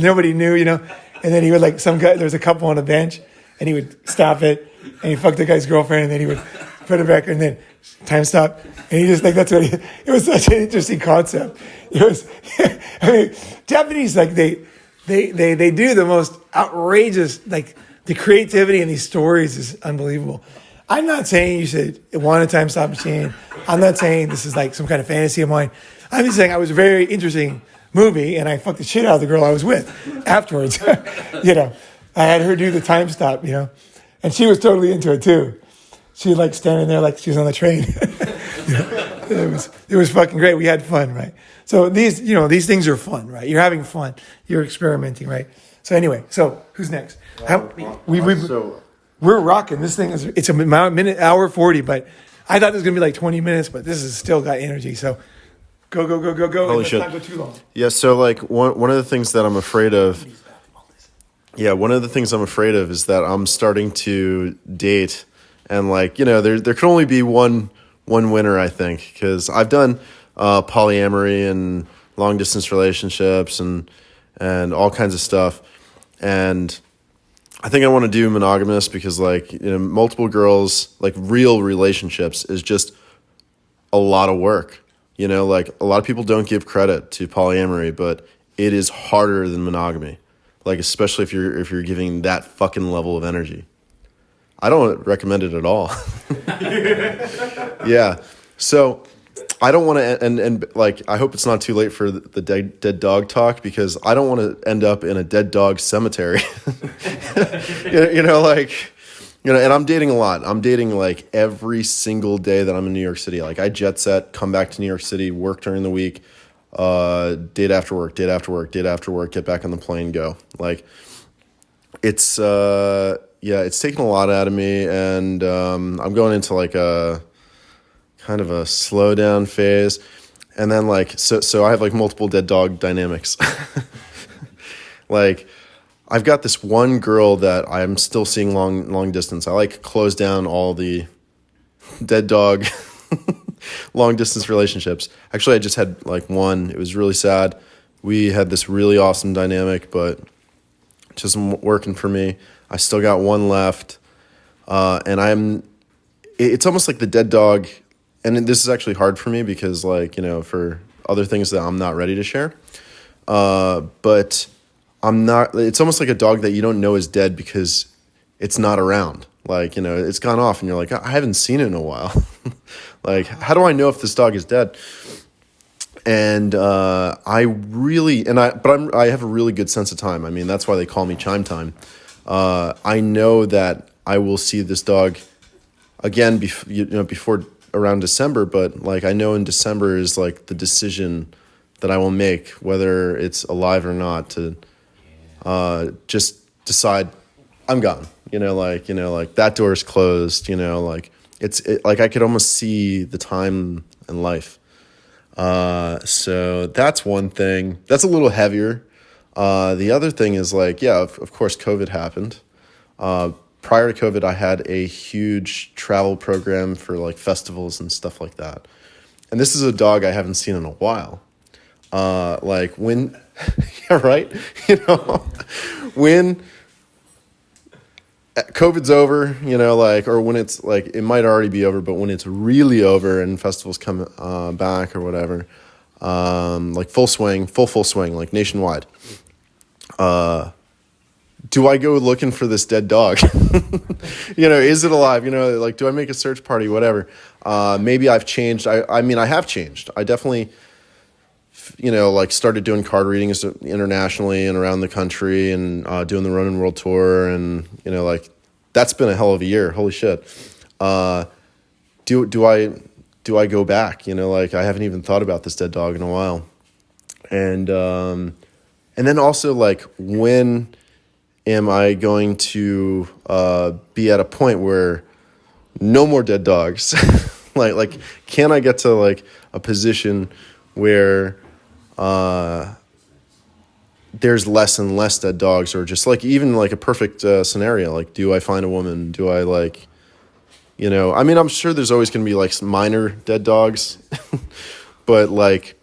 nobody knew, And then he would, like, there was a couple on a bench and he would stop it and he'd fuck the guy's girlfriend and then he would put her back and then time stop. And he just, like, it was such an interesting concept. It was, Japanese, like, they do the most outrageous, like, the creativity in these stories is unbelievable. I'm not saying you should want a time stop machine. I'm not saying this is like some kind of fantasy of mine. I'm just saying it was a very interesting movie, and I fucked the shit out of the girl I was with afterwards. I had her do the time stop, and she was totally into it too. She was like standing there like she was on the train. It was fucking great. We had fun, right? So these things are fun, right? You're having fun. You're experimenting, right? So anyway, who's next? We're rocking. This thing it's a minute, hour 40, but I thought it was going to be like 20 minutes, but this has still got energy. So go. Holy shit. Let's not go too long. Yeah, so like one of the things that I'm afraid of. Yeah, one of the things I'm afraid of is that I'm starting to date, and like there can only be one winner, I think, because I've done polyamory and long distance relationships and all kinds of stuff, and I think I want to do monogamous because like multiple girls, like real relationships is just a lot of work. Like a lot of people don't give credit to polyamory, but it is harder than monogamy. Like especially if you're giving that fucking level of energy. I don't recommend it at all. Yeah. So I don't want to and like I hope it's not too late for the dead dog talk because I don't want to end up in a dead dog cemetery. And I'm dating a lot. I'm dating like every single day that I'm in New York City. Like I jet set, come back to New York City, work during the week, date after work, get back on the plane, go. Like it's it's taken a lot out of me, and I'm going into like a kind of a slow down phase. And then like so I have like multiple dead dog dynamics. Like I've got this one girl that I'm still seeing long distance. I like close down all the dead dog long distance relationships. Actually, I just had like one. It was really sad. We had this really awesome dynamic, but it just isn't working for me. I still got one left. And it's almost like the dead dog. And this is actually hard for me because like, for other things that I'm not ready to share. But I'm not, it's almost like a dog that you don't know is dead because it's not around. Like, it's gone off and you're like, I haven't seen it in a while. Like, how do I know if this dog is dead? And I have a really good sense of time. I mean, that's why they call me Chime Time. I know that I will see this dog again before around December, but like I know in December is like the decision that I will make whether it's alive or not to just decide I'm gone. Like that door is closed. Like like I could almost see the time and life. So that's one thing. That's a little heavier. The other thing is like, yeah, of course, COVID happened. Prior to COVID, I had a huge travel program for like festivals and stuff like that. And this is a dog I haven't seen in a while. Like when, yeah, right? When COVID's over, or when it's like, it might already be over, but when it's really over and festivals come back or whatever, like full swing, like nationwide. Do I go looking for this dead dog? Is it alive? Like, do I make a search party, whatever? Maybe I've changed. I mean, I have changed. I definitely I've like started doing card readings internationally and around the country, and doing the Ronin World Tour, and like that's been a hell of a year. Holy shit. Do I go back? Like I haven't even thought about this dead dog in a while. And then also like, when am I going to be at a point where no more dead dogs? like can I get to like a position where there's less and less dead dogs, or just like even like a perfect scenario? Like, do I find a woman? Do I like, I mean, I'm sure there's always going to be like some minor dead dogs, but like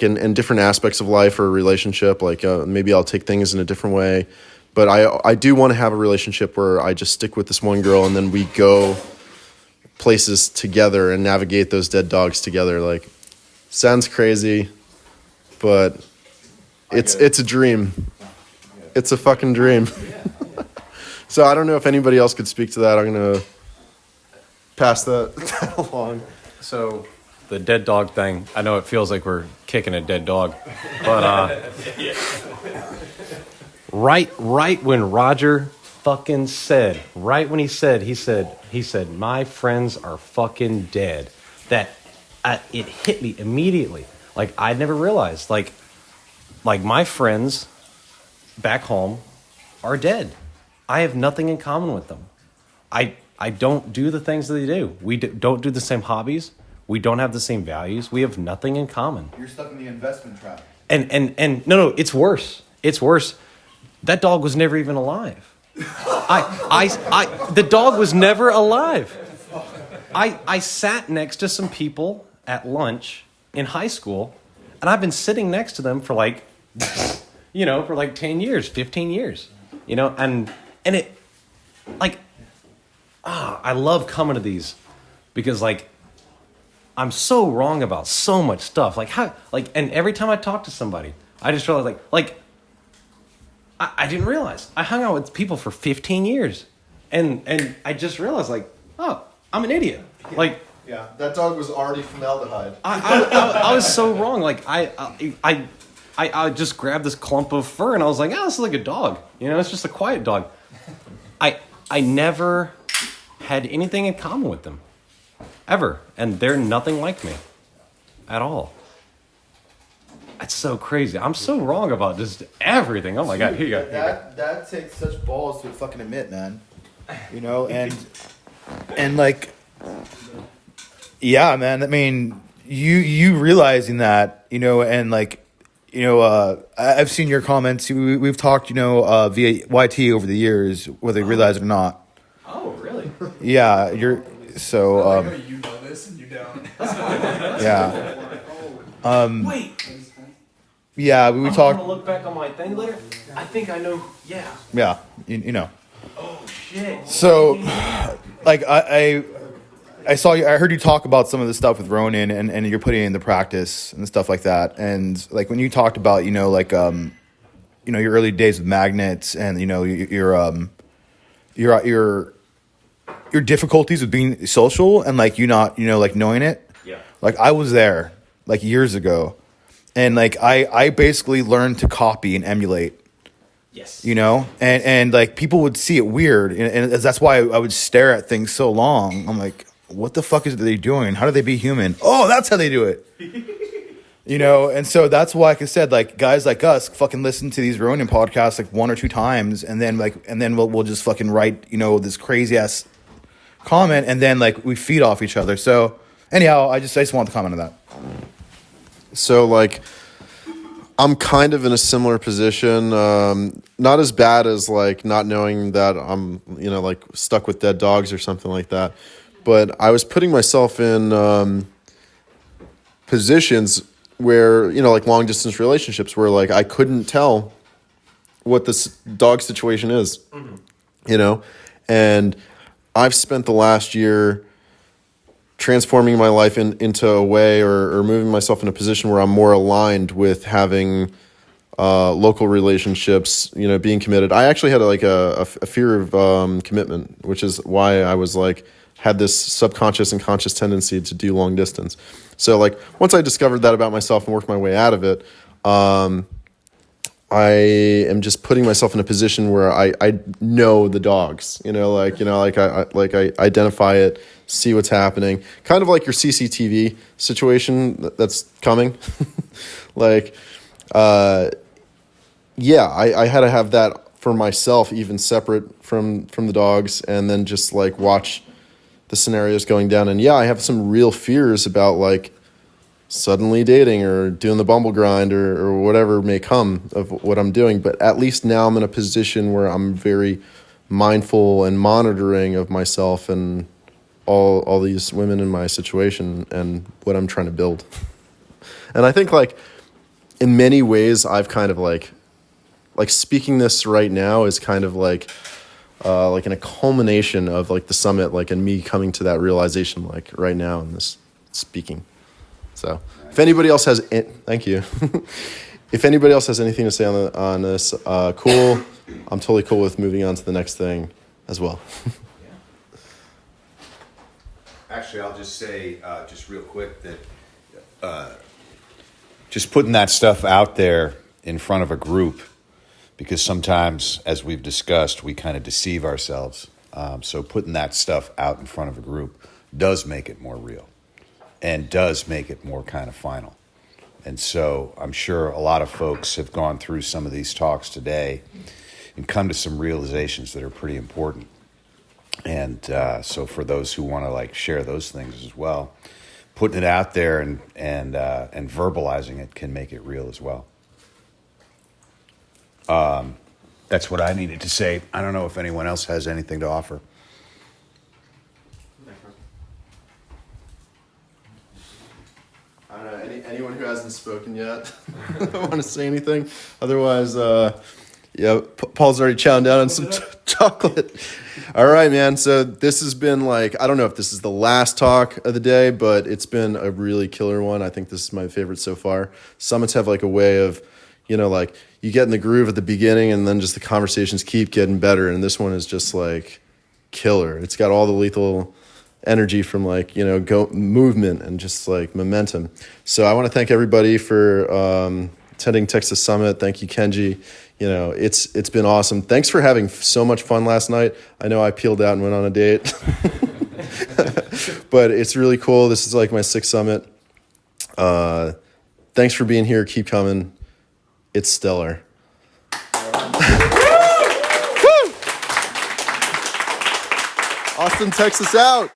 in different aspects of life or a relationship, like maybe I'll take things in a different way. But I do want to have a relationship where I just stick with this one girl, and then we go places together and navigate those dead dogs together. Like, sounds crazy, but it's a dream. It's a fucking dream. So I don't know if anybody else could speak to that. I'm going to pass that along. So the dead dog thing, I know it feels like we're kicking a dead dog, but right when Roger fucking said, he said, my friends are fucking dead. That it hit me immediately. Like, I never realized, like my friends back home are dead. I have nothing in common with them. I don't do the things that they do. We don't do the same hobbies. We don't have the same values. We have nothing in common. You're stuck in the investment trap. And no, it's worse. It's worse. That dog was never even alive. The dog was never alive. I sat next to some people at lunch in high school, and I've been sitting next to them for like, for like 10 years, 15 years, and it, like, I love coming to these because, like, I'm so wrong about so much stuff. Like, and every time I talk to somebody, I just realize, I didn't realize. I hung out with people for 15 years, and I just realized, like, oh, I'm an idiot. Like, yeah, that dog was already formaldehyde. I was so wrong. Like, I just grabbed this clump of fur, and I was like, this is like a dog. It's just a quiet dog. I never had anything in common with them, ever, and they're nothing like me, at all. That's so crazy. I'm so wrong about just everything. Oh my God, here you go. That takes such balls to fucking admit, man. And like, yeah, man. I mean, you realizing that, and like, I've seen your comments. We've talked, via YT over the years, whether you realize it or not. Oh, really? Yeah, you're so. You know this and you don't. Yeah. Wait. Yeah, we I'm talked. gonna look back on my thing later. I think I know. Yeah. Yeah, you know. Oh shit. So, like, I saw you. I heard you talk about some of the stuff with Ronin, and you're putting it into practice and stuff like that. And like when you talked about, your early days with magnets, and your difficulties with being social, and like you not, like knowing it. Yeah. Like I was there, like years ago, and like I basically learned to copy and emulate. Yes. And like people would see it weird, and that's why I would stare at things so long. I'm like, what the fuck is they doing? How do they be human? Oh, that's how they do it. And so that's why, like I said, like guys like us fucking listen to these Ronin podcasts like one or two times, and then we'll just fucking write this crazy ass comment, and then like we feed off each other. So anyhow, I just want to comment on that. So like, I'm kind of in a similar position, not as bad as like not knowing that I'm, like stuck with dead dogs or something like that. But I was putting myself in positions where, like long distance relationships where like I couldn't tell what this dog situation is, and I've spent the last year transforming my life into a way or moving myself in a position where I'm more aligned with having local relationships, being committed. I actually had like a fear of commitment, which is why I was like, had this subconscious and conscious tendency to do long distance. So like once I discovered that about myself and worked my way out of it, I am just putting myself in a position where I know the dogs, I identify it, see what's happening, kind of like your CCTV situation that's coming. I had to have that for myself, even separate from the dogs, and then just like watch the scenarios going down. And I have some real fears about like suddenly dating or doing the Bumble grind or whatever may come of what I'm doing. But at least now I'm in a position where I'm very mindful and monitoring of myself and all these women in my situation and what I'm trying to build. And I think like in many ways I've kind of like speaking this right now is kind of like in a culmination of like the summit, like, and me coming to that realization like right now in this speaking. So if anybody else has, thank you. If anybody else has anything to say on this, cool. I'm totally cool with moving on to the next thing as well. Actually, I'll just say, just real quick, that just putting that stuff out there in front of a group, because sometimes, as we've discussed, we kind of deceive ourselves. So putting that stuff out in front of a group does make it more real and does make it more kind of final. And so I'm sure a lot of folks have gone through some of these talks today and come to some realizations that are pretty important. And so for those who want to like share those things as well, putting it out there and verbalizing it can make it real as well. That's what I needed to say. I don't know if anyone else has anything to offer. I don't know, anyone who hasn't spoken yet want to say anything? Otherwise, Paul's already chowing down on some chocolate. All right, man. So this has been like, I don't know if this is the last talk of the day, but it's been a really killer one. I think this is my favorite so far. Summits have like a way of, like you get in the groove at the beginning and then just the conversations keep getting better. And this one is just like killer. It's got all the lethal energy from like, go movement and just like momentum. So I want to thank everybody for attending Texas Summit. Thank you, Kenji. It's been awesome. Thanks for having so much fun last night. I know I peeled out and went on a date, but it's really cool. This is like my 6th summit. Thanks for being here. Keep coming. It's stellar. Austin, Texas out.